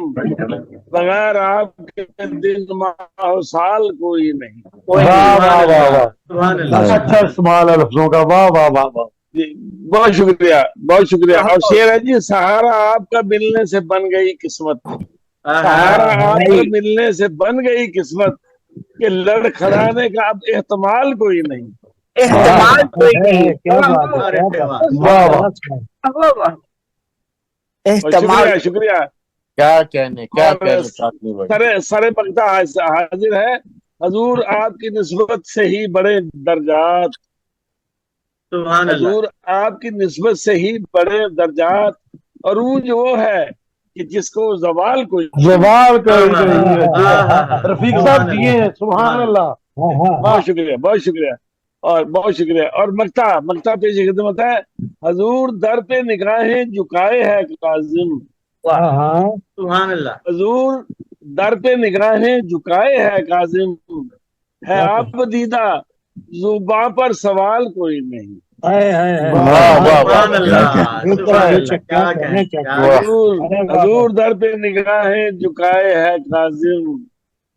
بغیر آپ کے دل ماہ و سال کوئی نہیں. اچھا استعمال ہے لفظوں کا, واہ واہ واہ واہ. بہت شکریہ بہت شکریہ. اور شعر ہے جی سہارا آپ کا ملنے سے بن گئی قسمت, سہارا آپ کا ملنے سے بن گئی قسمت, کہ لڑ کھڑانے کا اب احتمال کوئی نہیں. احتمال کوئی نہیں. شکریہ شکریہ. کیا کہنے, کیا کہنے. سر بختہ حاضر ہے, حضور آپ کی نسبت سے ہی بڑے درجات, حضور آپ کی نسبت سے ہی بڑے درجات, عروج وہ ہے کہ جس کو زوال کوئی رفیق صاحب دیے ہیں, سبحان اللہ. بہت شکریہ بہت شکریہ اور بہت شکریہ. اور مکتا پیش خدمت ہے, حضور در پہ نگاہیں جھکائے ہے کاظم, سبحان اللہ. حضور در پہ نگاہیں جھکائے ہے کاظم, ہے آپ دیدہ زباں پر سوال کوئی نہیں. حضور در پہ نگاہیں جھکائے ہے کاظم,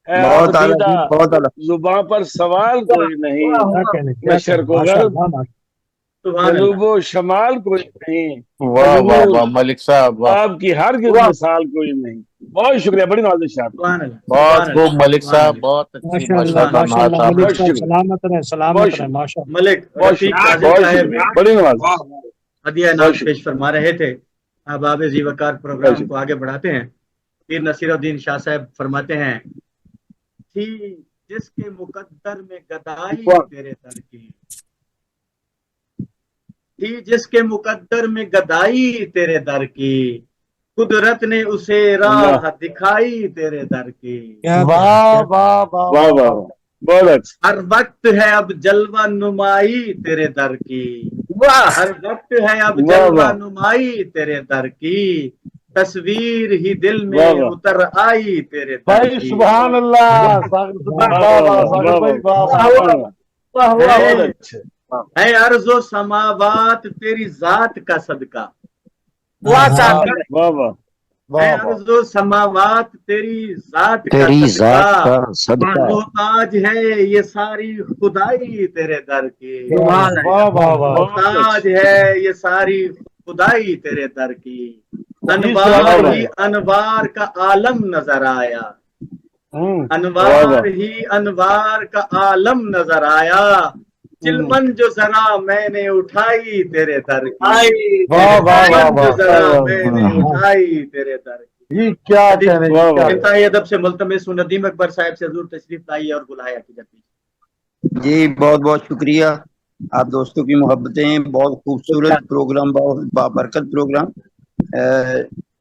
ہے آپ دیدہ زباں پر سوال کوئی نہیں. نہ شرق و غرب جنوب و شمال کوئی نہیں, ملک صاحب آپ کی ہرگز مثال کوئی نہیں. بہت شکریہ, بڑی نوازش آپ, بہت خوب ملک صاحب, بہت اچھی سلامت رہے, سلامت رہے ماشاء اللہ. ملک بڑی نوازش ہدیہ انعام پیش فرما رہے تھے. اب آپ ذی وقار پروگرام کو آگے بڑھاتے ہیں. پیر نصیر الدین شاہ صاحب فرماتے ہیں, تھی جس کے مقدر میں گدائی تیرے در کی, تھی جس کے مقدر میں گدائی تیرے در کی, قدرت نے اسے راہ دکھائی تیرے در کی. واہ واہ واہ واہ, ہر وقت ہے اب جلوہ نمائی تیرے در کی, ہر وقت ہے اب جلوہ نمائی تیرے در کی, تصویر ہی دل میں اتر آئی تیرے در کی. سبحان اللہ. ہے عرض و سماوات تیری ذات کا صدقہ, ہے عرض و سماوات تیری ذات کا صدقہ, محتاج ہے یہ ساری خدائی تیرے در کی, محتاج ہے یہ ساری خدائی تیرے در کی. انوار ہی انوار کا عالم نظر آیا, انوار ہی انوار کا عالم نظر آیا، چلمن جو ذرا میں نے اٹھائی تیرے در کی، چلمن جو ذرا میں نے اٹھائی تیرے در کی۔ یہ کیا کہنے انتہائی ادب سے ملتمس ہوں ندیم اکبر صاحب سے حضور تشریف لائیے اور بلایا کی جاتی ہے۔ جی بہت بہت شکریہ، آپ دوستوں کی محبتیں، بہت خوبصورت پروگرام، بہت بابرکت پروگرام۔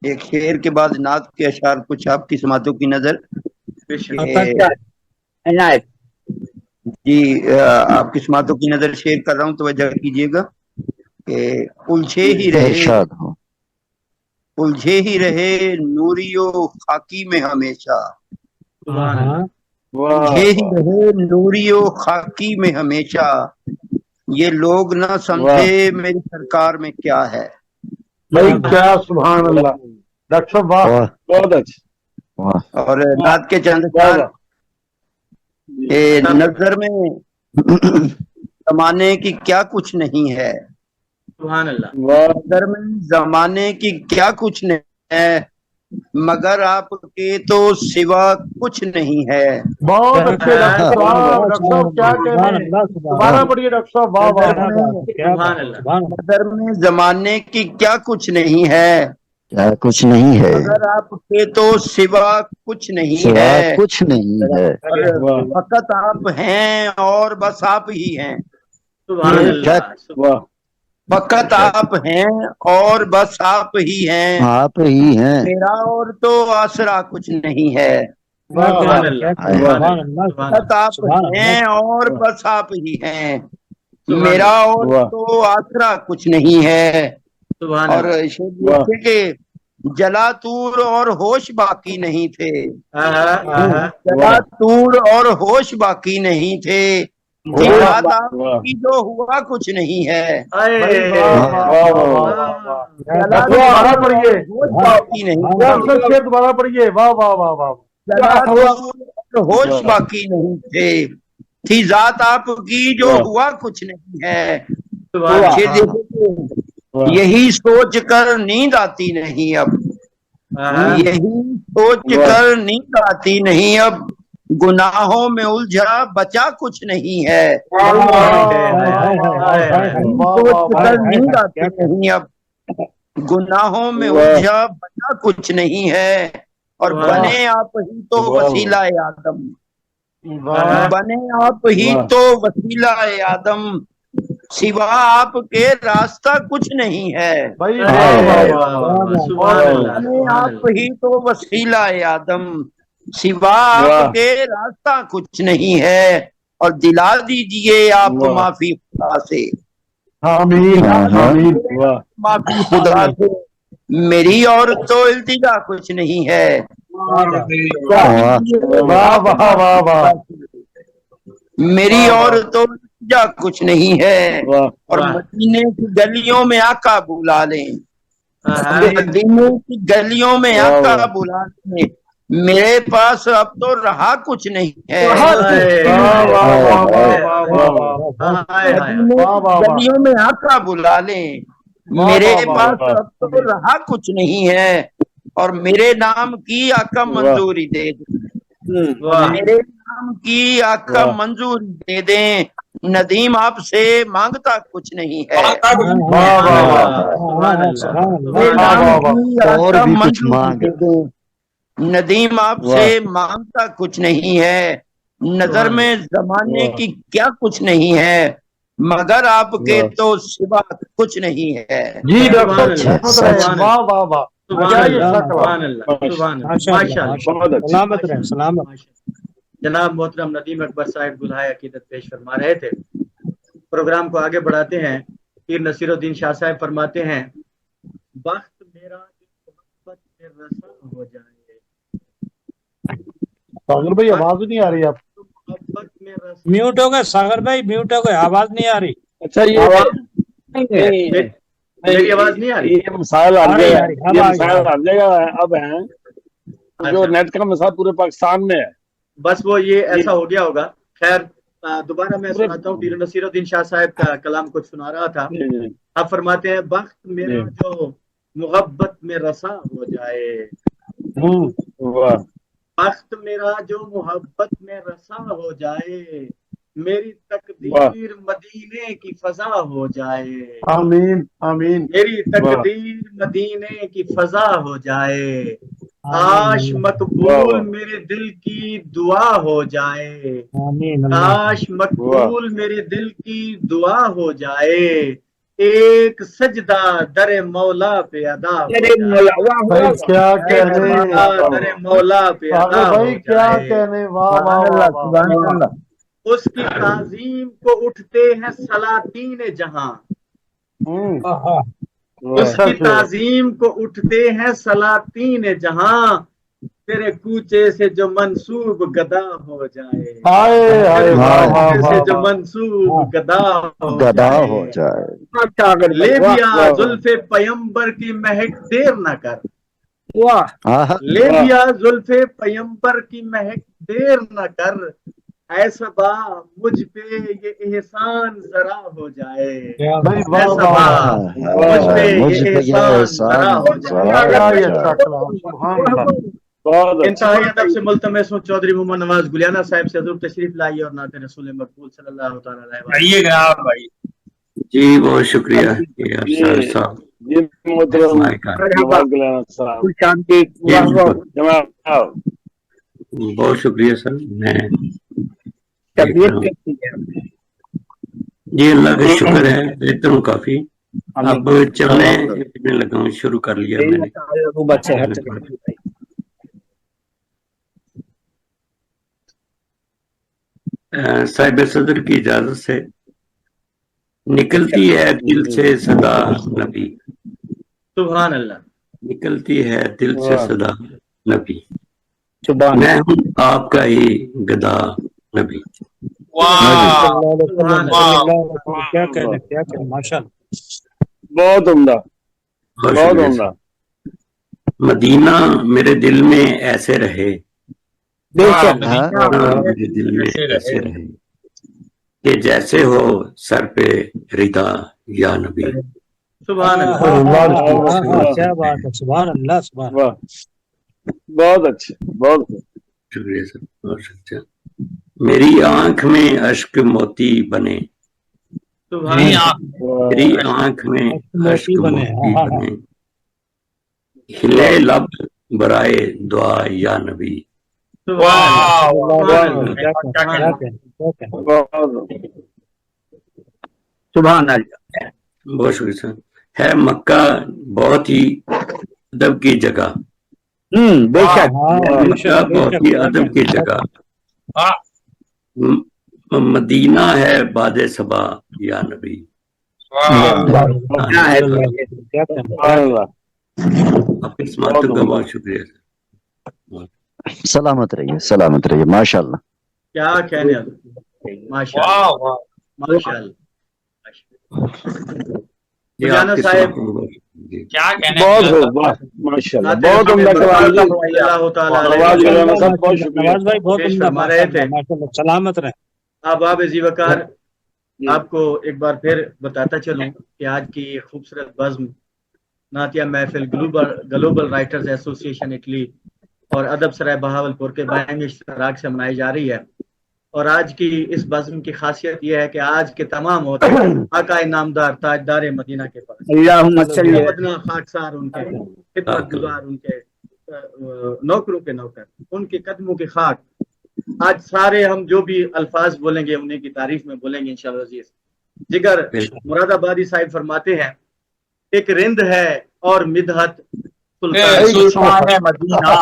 ایک شعر کے بعد نعت کے اشعار کچھ آپ کی سماعتوں کی نظر۔ جی آپ کی سماعتوں کی نظر شعر کر رہا ہوں، توجہ کیجیے گا کہ الجھے ہی رہے، الجھے ہی رہے نوری و خاکی میں ہمیشہ، الجھے ہی رہے نوری و خاکی میں ہمیشہ، یہ لوگ نہ سمجھے میری سرکار میں کیا ہے۔ بھائی کیا سبحان اللہ ڈاکٹر صاحب، واہ بہت اچھا۔ اور نعت کے چند نظر میں زمانے کی کیا کچھ نہیں ہے، سبحان اللہ، نظر میں زمانے کی کیا کچھ نہیں ہے، مگر آپ کے تو سوا کچھ نہیں ہے۔ بہت اچھے ڈاکٹر صاحب، کیا کہنے، دوبارہ پڑھیے ڈاکٹر صاحب، واہ واہ۔ نظر میں زمانے کی کیا کچھ نہیں ہے، کیا کچھ نہیں ہے، مگر آپ کے تو سوا کچھ نہیں ہے، کچھ نہیں ہے، فقط آپ ہیں اور بس آپ ہی ہیں، سبحان اللہ، فقط آپ ہیں اور بس آپ ہی ہیں، آپ ہی ہیں، میرا اور تو آسرا کچھ نہیں ہے، فقط آپ ہیں اور بس آپ ہی ہیں، میرا اور تو آسرا کچھ نہیں ہے۔ اور کہ جلا تور اور ہوش باقی نہیں تھے، جلا تور اور ہوش باقی نہیں تھے، بات آپ کی جو ہوا کچھ نہیں ہے، دوبارہ پڑھیے، واہ واہ واہ واہ۔ ہوش باقی نہیں تھے، تھی ذات آپ کی جو ہوا کچھ نہیں ہے، یہی سوچ کر نیند آتی نہیں اب، یہی سوچ کر نیند آتی نہیں اب، گناہوں میں الجھا بچا کچھ نہیں ہے، سوچ کر نیند آتی نہیں اب، گناہوں میں الجھا بچا کچھ نہیں ہے، اور بنے آپ ہی تو وسیلہ آدم، بنے آپ ہی تو وسیلہ آدم، سوا آپ کے راستہ کچھ نہیں ہے، بنے آپ ہی تو وسیلہ آدم، سوا آپ کے راستہ کچھ نہیں ہے، اور دلا دیجئے آپ معافی خدا سے، معافی خدا سے، میری اور تو التجا کچھ نہیں ہے، میری اور تو التجا کچھ نہیں ہے، اور مدینے کی گلیوں میں آقا بلا لیں، مدینے کی گلیوں میں آقا بلا لیں، میرے پاس اب تو رہا کچھ نہیں ہے، گلیوں میں آقا بلا لیں، میرے پاس اب تو رہا کچھ نہیں ہے، اور میرے نام کی آقا منظوری دے دیں، میرے نام کی آقا منظوری دے دیں، ندیم آپ سے مانگتا کچھ نہیں ہے، اور بھی کچھ مانگ، ندیم آپ سے مانگتا کچھ نہیں ہے، نظر میں زمانے کی کیا کچھ نہیں ہے، مگر آپ کے تو سوا کچھ نہیں ہے۔ جی ڈاکٹر صاحب، واہ واہ واہ، جناب محترم ندیم اکبر صاحب گلہائے عقیدت پیش فرما رہے تھے۔ پروگرام کو آگے بڑھاتے ہیں، پیر نصیر الدین شاہ صاحب فرماتے ہیں، بخت میرا محبت میں رسا ہو جائے، ساگر بھائی آواز نہیں آ رہی آپ، میوٹ ہو گئے ساگر بھائی، میوٹ ہو گئے، آواز نہیں آ رہی۔ اچھا میری آواز نہیں آ رہی، یہ مسائل آ جائے گا اب ہیں جو نیٹ کا مسائل پورے پاکستان میں ہے، بس وہ یہ ایسا ہو گیا ہوگا۔ خیر دوبارہ میں سناتا ہوں، پیر نصیر الدین شاہ صاحب کا کلام کچھ سنا رہا تھا۔ آپ فرماتے ہیں، بخت میرا جو محبت میں رسا ہو جائے، بخت میرا جو محبت میں رسا ہو جائے، میری تقدیر مدینے کی فضا ہو جائے، آمین آمین، میری تقدیر مدینے کی فضا ہو جائے، کاش مقبول میرے دل کی دعا ہو جائے، کاش مقبول میرے دل کی دعا ہو جائے، ایک سجدہ در مولا پہ ادا ہو جائے، کیا کہنے در مولا پہ ادا ہو بھائی، کیا جائے، کہنے، واہ واہ واہ، اس کی تعظیم کو اٹھتے ہیں سلاطین جہاں، اس کی تعظیم کو اٹھتے ہیں سلاطین جہاں، تیرے کوچے سے جو منسوب گدا ہو جائے، تیرے کوچے سے جو منسوب گدا ہو جائے، لیبیا زلف پیمبر کی مہک دیر نہ کر، لیبیا زلف پیمبر کی مہک دیر نہ کر، اے صبا مجھ پہ یہ احسان ذرا ہو جائے، اے صبا مجھ پہ یہ احسان ذرا ہو جائے۔ انتہائی ادب سے ملتمس ہوں چودھری محمد نواز گلیانہ صاحب سے حضور تشریف لائیے اور نعت رسول مقبول صلی اللہ تعالی علیہ وسلم۔ جی بہت شکریہ افسر صاحب، بہت شکریہ سر۔ میں جی اللہ کا شکر ہے، بہتر ہوں کافی، اب چلنے لگا ہوں، شروع کر لیا میں نے۔ صاحب صدر کی اجازت سے، نکلتی ہے دل سے صدا نبی، سبحان اللہ، نکلتی ہے دل سے صدا نبی، میں ہوں آپ کا ہی گدا نبی۔ کیا کہنا ماشاء اللہ، بہت عمدہ، بہت عمدہ۔ مدینہ میرے دل میں ایسے رہے، میرے دل میں ایسے رہے کہ جیسے ہو سر پہ ردا یا نبی۔ سبحان اللہ، کیا بات ہے، سبحان اللہ، سبحان اللہ، بہت اچھا، بہت شکریہ سر، بہت شکریہ۔ میری آنکھ میں اشک موتی بنے، میری آنکھ میں اشک موتی بنے، ہلے لب برائے دعا یا نبی۔ سبحان اللہ، بہت شکریہ سر۔ ہے مکہ بہت ہی ادب کی جگہ، بے شک، مکہ بہت ہی ادب کی جگہ، مدینہ ہے باد صبا یا نبی۔ حافظ ماتو کا بہت شکریہ سر۔ سلامت رہیے، سلامت رہیے، ماشاء اللہ۔ کیا کہنے، ماشاء اللہ، ماشاء اللہ۔ گلیانہ صاحب کیا کہنے، بہت ماشاء اللہ، بہت عمدہ سلامت رہے۔ اب آپ عزیز وقار، آپ کو ایک بار پھر بتاتا چلوں کہ آج کی یہ خوبصورت بزم نعتیہ محفل گلوبل رائٹرز ایسوسی ایشن اٹلی اور ادب سرائے بہاولپور کے باہمی اشتراک سے منائی جا رہی ہے، اور آج کی اس بزم کی خاصیت یہ ہے کہ آج کے تمام ہوتے آقا نامدار تاجدار مدینہ کے پاس، مدینہ خاکسار ان کے خدمت گزار، ان کے نوکروں کے نوکر، ان کے قدموں کی خاک، آج سارے ہم جو بھی الفاظ بولیں گے انہیں کی تعریف میں بولیں گے انشاءاللہ عزیز۔ جگر مراد آبادی صاحب فرماتے ہیں، ایک رند ہے اور مدحت سلطان مدینہ،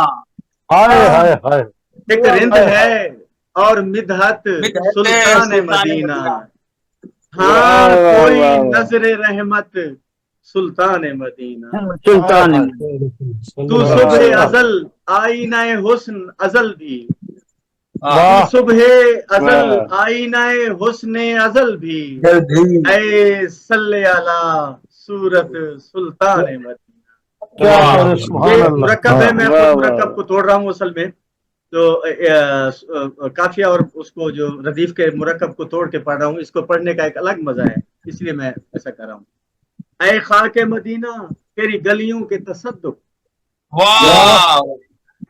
ایک رند ہے اور مدحت سلطان مدینہ، ہاں کوئی نظر رحمت سلطان مدینہ، تو صبح ازل آئینہ حسن ازل بھی، صبح ازل آئینہ حسن ازل بھی، اے صلی علی صورت سلطان مدینہ۔ یہ مرکب ہے، میں مرکب کو توڑ رہا ہوں اصل میں، تو قافیہ اور اس کو جو ردیف کے مرکب کو توڑ کے پڑھ رہا ہوں، اس کو پڑھنے کا ایک الگ مزہ ہے، اس لیے میں ایسا کر رہا ہوں۔ اے خاک مدینہ تیری گلیوں کے تصدق،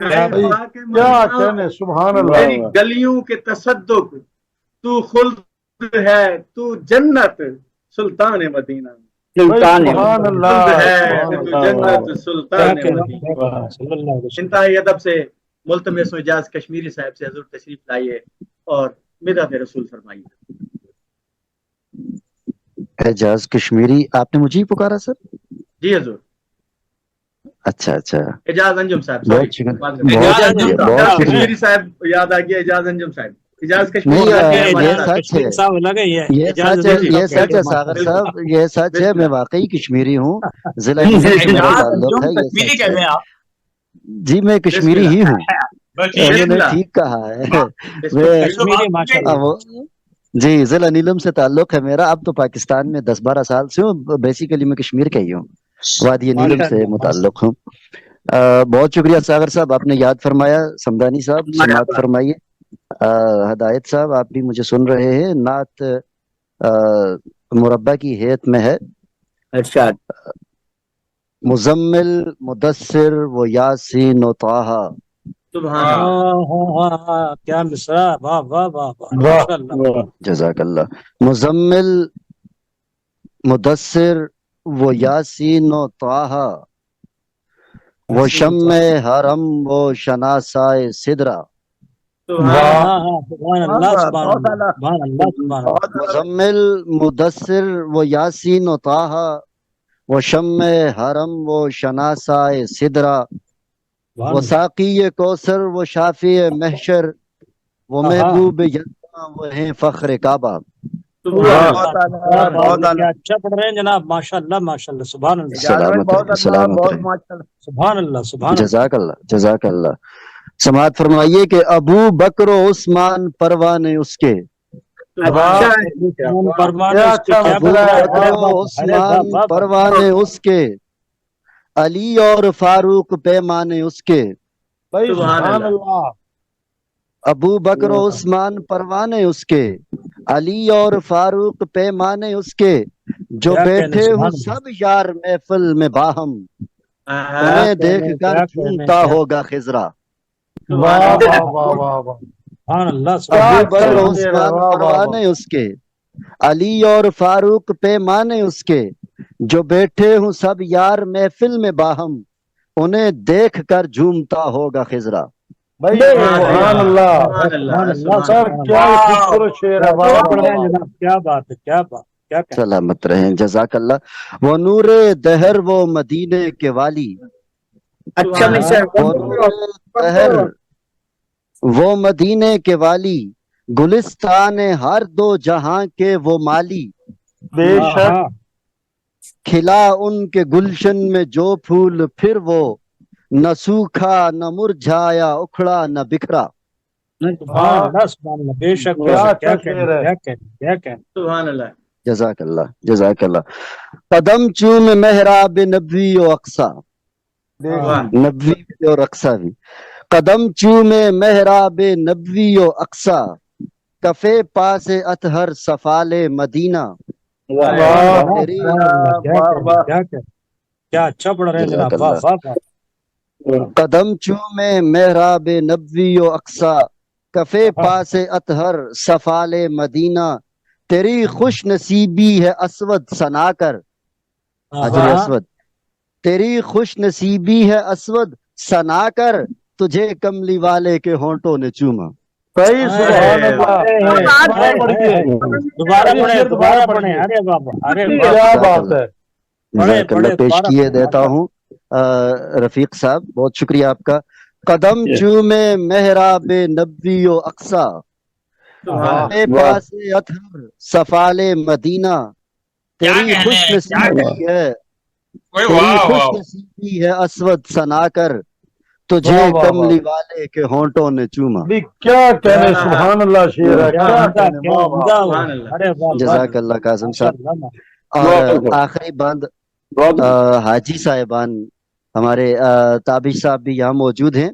کیا کہنے سبحان اللہ. میری گلیوں کے تصدق تو خلد ہے تو جنت سلطان مدینہ. سلطان سبحان اللہ. جنت سلطان مدینہ. انتہائی ادب سے ملتمس و اجاز کشمیری صاحب سے حضور تشریف لائیے اور مدحت رسول فرمائیے. اعجاز کشمیری آپ نے مجھے ہی پکارا سر؟ جی حضور. اچھا اچھا. اعجاز انجم صاحب. بہت کشمیری صاحب یاد آ گیا. اعجاز انجم صاحب. اعجاز نہیں یہ سچ ہے. یہ سچ ہے ساغر صاحب. یہ سچ ہے. میں واقعی کشمیری ہوں. ضلع تعلق ہے. جی میں کشمیری ہی ہوں. انہوں نے ٹھیک کہا ہے. جی ضلع نیلم سے تعلق ہے میرا. اب تو پاکستان میں 10-12 سال سے ہوں. بیسیکلی میں کشمیر کا ہی ہوں. وادی نیلم سے متعلق ہوں. بہت شکریہ ساغر صاحب آپ نے یاد فرمایا. سمدانی صاحب سماعت فرمائیے. ہدایت صاحب آپ بھی مجھے سن رہے ہیں. نعت مربع کی حیت میں ہے. ارشاد. مزمل مدثر و یاسین و طٰہٰ. کیا مصرع. واہ واہ واہ. جزاک اللہ. مزمل مدثر وہ یاسین و طٰہٰ وہ شمع حرم وہ شناسائے سدرا. مزمل مدثر وہ یاسین و طٰہٰ وہ شمع حرم وہ شناسائے سدرا. وہ ساقی کوثر وہ شافی محشر وہ محبوب یزداں وہ ہیں فخر کعبہ. اچھا پڑھ رہے ہیں جناب. ماشاء اللہ ماشاء اللہ. سبحان اللہ. سبحان اللہ. سبحان. جزاک اللہ. جزاک اللہ. سماعت فرمائیے کہ ابو بکر و عثمان پروانے اس کے. عثمان پروانے اس کے. علی اور فاروق پیمانے اس کے. ابو بکر و عثمان پروانے اس کے. علی اور فاروق پیمانے اس کے. جو بیٹھے ہوں سب یار محفل میں باہم انہیں دیکھ کر جھومتا ہوگا خضرا. ابو بکر و عثمان پروانے اس کے. علی اور فاروق پیمانے اس کے. جو بیٹھے ہوں سب یار محفل میں باہم انہیں دیکھ کر جھومتا ہوگا خضرا. سبحان اللہ. کیا بات ہے. کیا بات. سلامت رہیں. جزاک اللہ. وہ نور دہر وہ مدینے کے والی. اچھا دہر وہ مدینے کے والی. گلستان ہر دو جہاں کے وہ مالی. بے شک. کھلا ان کے گلشن میں جو پھول پھر وہ نہ سوکھا نہ مرجھایا اکھڑا نہ بکھرا. بے شک. سبحان اللہ. جزاک اللہ. جزاک اللہ. قدم چوم محراب نبوی و اقصا. نبوی اور اقصا بھی. قدم چوم محراب نبوی و اقصا کفے پاس اطہر سفال مدینہ. کیا اچھا پڑھ رہے ہیں جناب. قدم چوم محراب نبوی و اقصا کفے پاس اطہر سفال مدینہ. تیری خوش نصیبی ہے اسود سنا کر. حجر اسود. تیری خوش نصیبی ہے اسود سنا کر تجھے کملی والے کے ہونٹوں نے چوما. دوبارہ پڑھیں. ارے بابا. کیا بات ہے. پیش کیے دیتا ہوں رفیق صاحب. بہت شکریہ آپ کا. قدم چومے محراب نبوی و اقصا پاس اطہر سفال مدینہ. تیری خوش نصیبی ہے. تیری خوش نصیبی ہے اسود سنا کر تجھے کملی والے کے ہونٹوں نے چوما. کیا کہنے. سبحان اللہ. شیر ہے. جزاک اللہ قاسم صاحب. اور آخری بند حاجی صاحبان ہمارے تابش صاحب بھی یہاں موجود ہیں.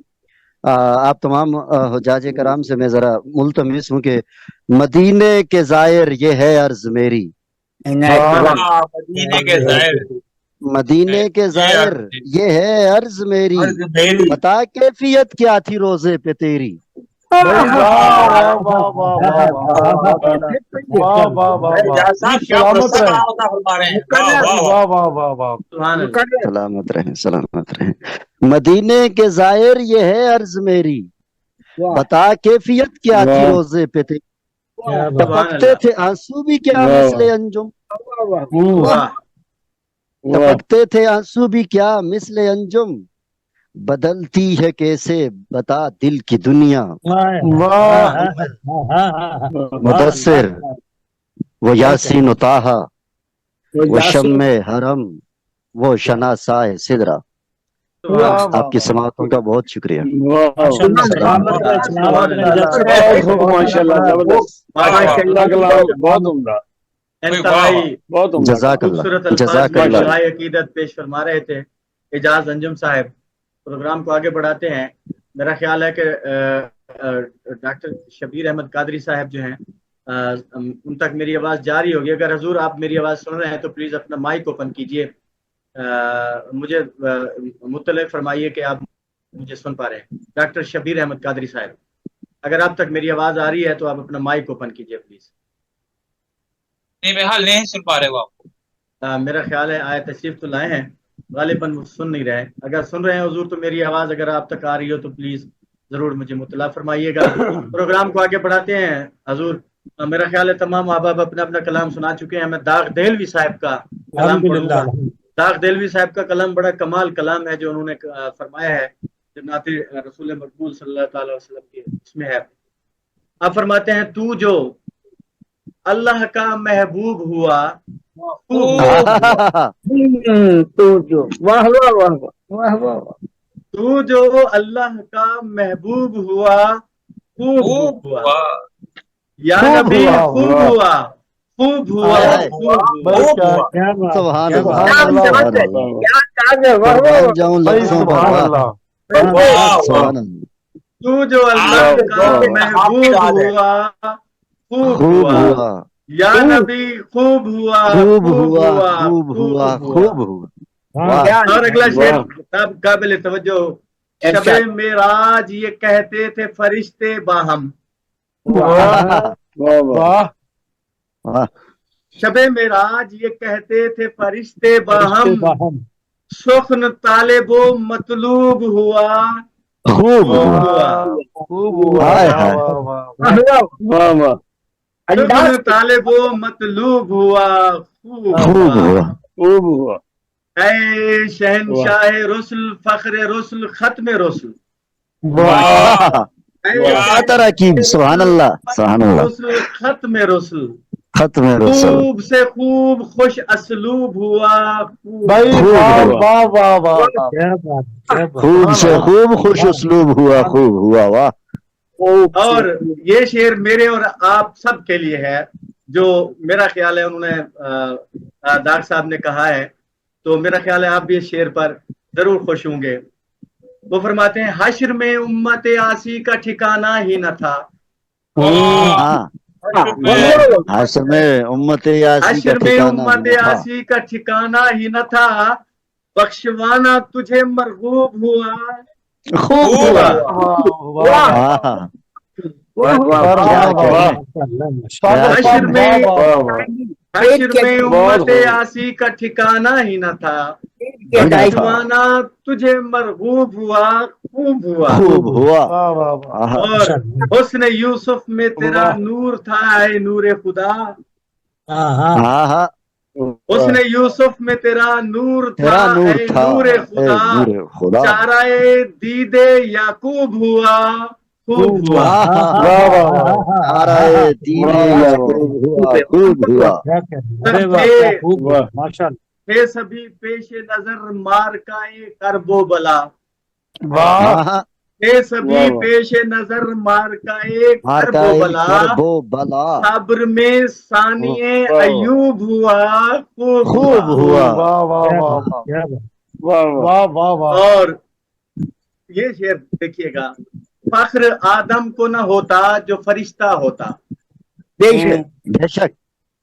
آپ تمام حجاج کرام سے میں ذرا ملتمس ہوں کہ مدینے کے زائر یہ ہے عرض میری. مدینے کے زائر مدینے کے زائر یہ ہے عرض میری، بتا کیفیت کیا تھی روزے پہ تیری. سلامت رہیں سلامت رہیں. مدینے کے زائر یہ ہے عرض میری، بتا کیفیت کیا تھی روزے پہ تیری. ٹپکتے تھے آنسو بھی کیا مثل انجم، ٹپکتے تھے آنسو بھی کیا مثل انجم، بدلتی ہے کیسے بتا دل کی دنیا. مدثر وہ یاسین و طٰہٰ، وہ شمع حرم، وہ شناسائے سدرہ. آپ کی سماعتوں کا بہت شکریہ. جزاک اللہ جزاک اللہ. عقیدت پیش فرما رہے تھے اعجاز انجم صاحب. پروگرام کو آگے بڑھاتے ہیں. میرا خیال ہے کہ ڈاکٹر شبیر احمد قادری صاحب جو ہیں ان تک میری آواز جاری ہوگی. اگر حضور آپ میری آواز سن رہے ہیں تو پلیز اپنا مائک اوپن کیجئے. مجھے مطلع فرمائیے کہ آپ مجھے سن پا رہے ہیں. ڈاکٹر شبیر احمد قادری صاحب اگر آپ تک میری آواز آ رہی ہے تو آپ اپنا مائک اوپن کیجئے پلیز. نہیں بہرحال نہیں سن پا رہے وہ آپ. میرا خیال ہے آئے تشریف تو لائے ہیں غالباً سن نہیں رہے. اگر سن رہے ہیں حضور تو میری آواز اگر آپ تک آ رہی ہو تو پلیز ضرور مجھے مطلع فرمائیے گا. پروگرام کو آگے بڑھاتے ہیں. حضور میرا خیال ہے تمام احباب اپنا اپنا کلام سنا چکے ہیں. میں داغ دہلوی صاحب کا کلام پڑھوں گا. داغ دہلوی صاحب کا کلام بڑا کمال کلام ہے جو انہوں نے فرمایا ہے جنات رسول مقبول صلی اللہ تعالی وسلم کے اس میں ہے. آپ فرماتے ہیں تو جو اللہ کا محبوب ہوا تو جو اللہ کا محبوب ہوا خوب ہوا یا نبی خوب ہوا خوب ہوا سبحان اللہ. تو جو اللہ کا محبوب ہوا خوب ہوا یا نبی خوب ہوا خوب ہوا خوب ہوا خوب ہوا. اور اگلا شعر قابل توجہ. شب معراج یہ کہتے تھے فرشتے باہم. شب معراج یہ کہتے تھے فرشتے باہم، سخن طالب و مطلوب ہوا خوب ہوا. سخن طالب و مطلوب ہوا خوب ہوا. اے شہنشاہ رسل فخر رسل ختم رسل. سبحان اللہ سبحان اللہ. رسل ختم رسل ختم رسل خوب سے خوب خوش اسلوب ہوا خوب سے خوب خوش اسلوب ہوا خوب ہوا. واہ. اور یہ شعر میرے اور آپ سب کے لیے ہے جو میرا خیال ہے انہوں نے داغ صاحب نے کہا ہے تو میرا خیال ہے آپ بھی اس شعر پر ضرور خوش ہوں گے. وہ فرماتے ہیں حشر میں امت آسی کا ٹھکانہ ہی نہ تھا. حشر میں امت آسی کا ٹھکانہ ہی نہ تھا، بخشوانا تجھے مرغوب ہوا خوب ہوا. حشر میں امت آسی کا ٹھکانہ ہی نہ تھا، بخشوانا تجھے مرغوب ہوا خوب ہوا. اور حسن یوسف میں تیرا نور تھا اے نور خدا. حسن یوسف میں تیرا نور تھا اے نور خدا. چارہ دید یعقوب ہوا خوب ہوا. تھے سبھی پیش نظر مارکائے کرب و بلا. تھے سبھی پیش نظر مارکائے کرب و بلا. صبر میں ثانی ایوب ہوا خوب ہوا. اور یہ شعر دیکھیے گا. فخر آدم کو نہ ہوتا جو فرشتہ ہوتا. بے شک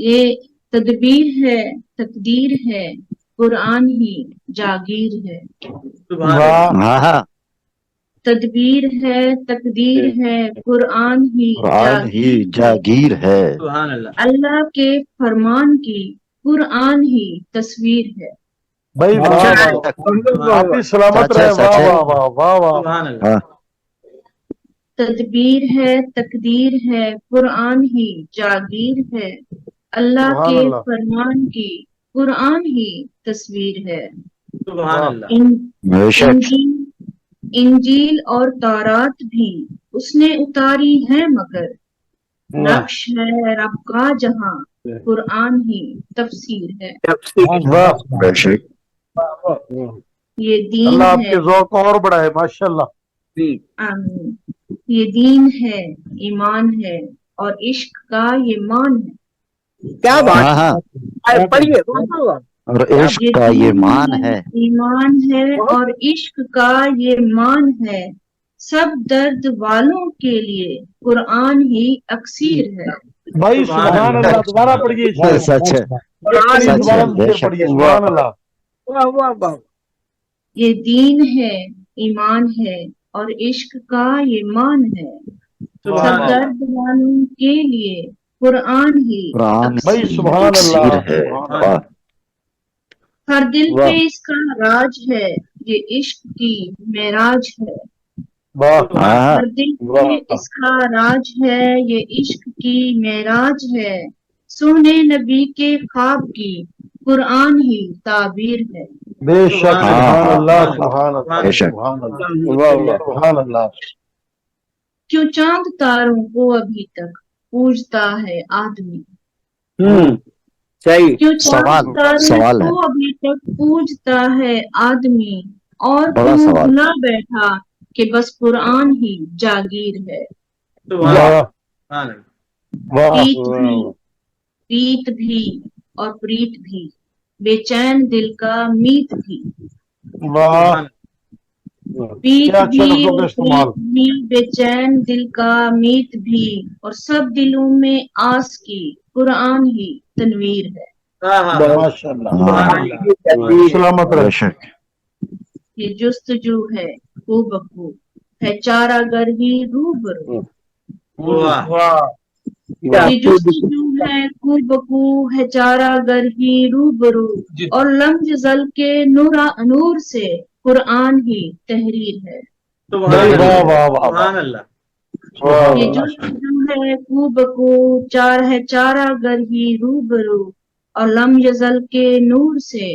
یہ تدبیر ہے تقدیر ہے قرآن ہی جاگیر ہے تدبیر ہے تقدیر ہے قرآن ہی جاگیر ہے اللہ کے فرمان کی قرآن ہی تصویر ہے بھائی آپ ہی سلامت رہے واہ واہ واہ واہ واہ تدبیر ہے تقدیر ہے قرآن ہی جاگیر ہے اللہ کے فرمان کی قرآن ہی تصویر ہے انجیل اور تورات بھی اس نے اتاری ہے مگر نقش ہے رب کا جہاں قرآن ہی تفسیر ہے یہ دین اللہ آپ ہے کے ذوق اور بڑھائے ماشاءاللہ آمین یہ دین ہے ایمان ہے اور عشق کا یہ مان ہے کیا بات پڑھیے اور عشق کا یہ مان ہے ایمان ہے اور عشق کا یہ مان ہے سب درد والوں کے لیے قرآن ہی اکسیر ہے بھائی سبحان اللہ دوبارہ پڑھیے سچ ہے سبحان اللہ یہ دین ہے ایمان ہے اور عشق کا یہ مان ہے سب درد والوں کے لیے قرآن ہی بھائی سبحان اللہ ہر دل پہ اس کا راج ہے یہ عشق کی معراج ہے ہر دل پہ اس کا راج ہے یہ عشق کی معراج ہے سونے نبی کے خواب کی قرآن ہی تعبیر ہے بے شک سبحان اللہ سبحان اللہ سبحان اللہ کیوں چاند تاروں کو ابھی تک پوجتا ہے آدمی کیوں چاند تاروں کو ابھی تک پوجتا ہے آدمی اور کیوں بھلا بیٹھا کہ بس قرآن ہی جاگیر ہے پریت بھی اور پریت بھی بے چین دل کا میت بھی پیت بھی بے چین دل کا میت بھی اور سب دلوں میں آس کی قرآن ہی تنویر ہے سلامت رہے یہ جستجو ہے خو بخو ہے چارہ گر ہی روبرو یہ جستجو ہے خو بخو ہے چارہ گر ہی روبرو اور لمج زل کے نور سے قرآن ہی تحریر ہے یہ جستجو ہے خو بخو ہے چارہ گر ہی روبرو اور لمج زل کے نور سے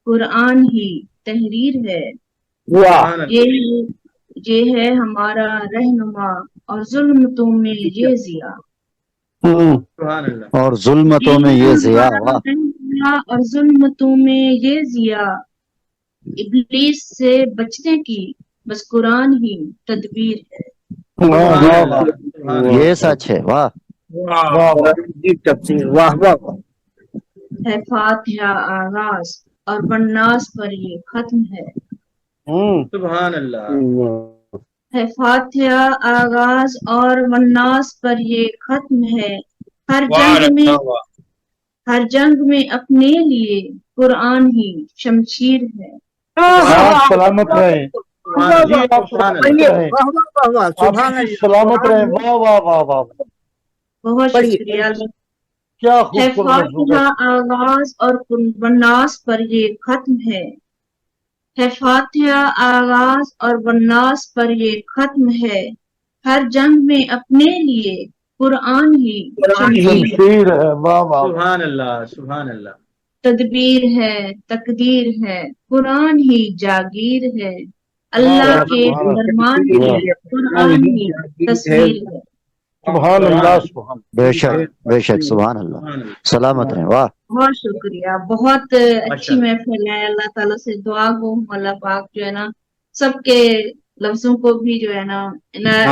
قرآن ہی تحریر ہے یہ ہے ہمارا رہنما اور ظلمتوں میں یہ ضیا اور ظلمتوں میں یہ ضیا اور ظلمتوں میں یہ ضیا ابلیس سے بچنے کی بس قرآن ہی تدبیر ہے یہ سچ ہے واہ ہے فاتحہ آغاز اور والناس پر یہ ختم ہے سبحان اللہ ہے فاتحہ آغاز اور والناس پر یہ ختم ہے ہر جنگ میں اپنے لیے قرآن ہی شمشیر ہے سلامت رہے سلامت رہے واہ واہ واہ واہ بہت شکریہ کیا ہے فاتحہ آغاز اور والناس پر یہ ختم ہے فاتحہ آغاز اور والناس پر یہ ختم ہے ہر جنگ میں اپنے لیے قرآن ہی شمشیر ہے سبحان اللہ سبحان اللہ تدبیر ہے تقدیر ہے قرآن ہی جاگیر ہے اللہ کے فرمان کی قرآن ہی تصویر ہے سبحان اللہ سبحان بے شک سبحان اللہ سلامت رہے واہ بہت شکریہ بہت اچھی محفل ہے اللہ تعالیٰ سے دعا ہو اللہ پاک جو ہے نا سب کے لفظوں کو بھی جو ہے نا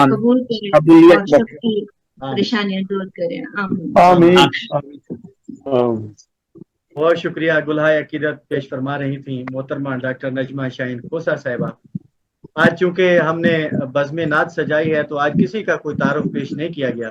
قبول کرے اور سب کی پریشانیاں دور کرے آمین بہت شکریہ گلہائے عقیدت پیش فرما رہی تھیں محترمہ ڈاکٹر نجمہ شاہین کوسا صاحبہ آج چونکہ ہم نے بزم نعت سجائی ہے تو آج کسی کا کوئی تعارف پیش نہیں کیا گیا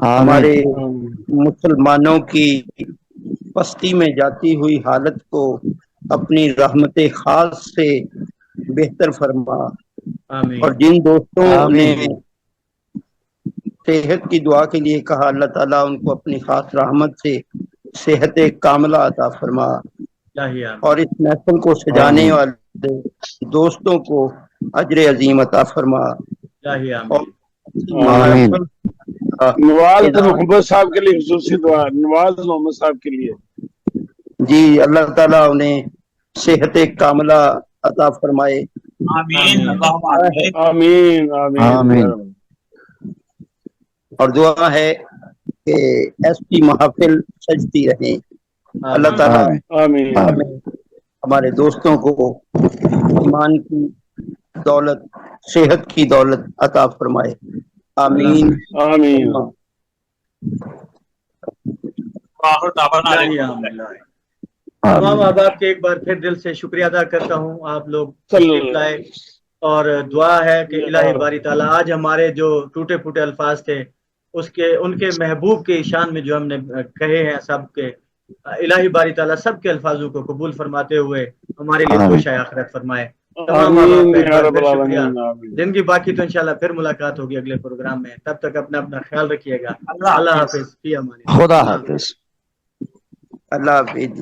ہمارے مسلمانوں کی پستی میں جاتی ہوئی حالت کو اپنی رحمت خاص سے بہتر فرما، اور جن دوستوں نے صحت کی دعا کے لیے کہا اللہ تعالیٰ ان کو اپنی خاص رحمت سے صحت کاملہ عطا فرما، اور اس محفل کو سجانے والے دوستوں کو اجر عظیم عطا فرما۔ نواز محمد صاحب کے لیے خصوصی دعا، نواز محمد صاحب کے لیے جی اللہ تعالیٰ انہیں صحت کاملہ عطا فرمائے، آمین آمین آمین آمین۔ اور دعا ہے کہ ایسی محافل سجتی رہیں، اللہ تعالیٰ آمین ہمارے دوستوں کو ایمان کی دولت، صحت کی دولت عطا فرمائے، آمین آمین۔ تمام احباب کے ایک بار پھر دل سے شکریہ ادا کرتا ہوں، آپ لوگ تشریف لائے، اور دعا ہے کہ الہی باری تعالیٰ آج ہمارے جو ٹوٹے پھوٹے الفاظ تھے ان کے محبوب کے شان میں جو ہم نے کہے ہیں سب کے، الہی باری تعالیٰ سب کے الفاظوں کو قبول فرماتے ہوئے ہمارے لیے خوش آخرت فرمائے۔ تمام شکریہ، زندگی باقی تو انشاءاللہ پھر ملاقات ہوگی اگلے پروگرام میں، تب تک اپنا خیال رکھیے گا، اللہ حافظ، خدا حافظ، اللہ حافظ۔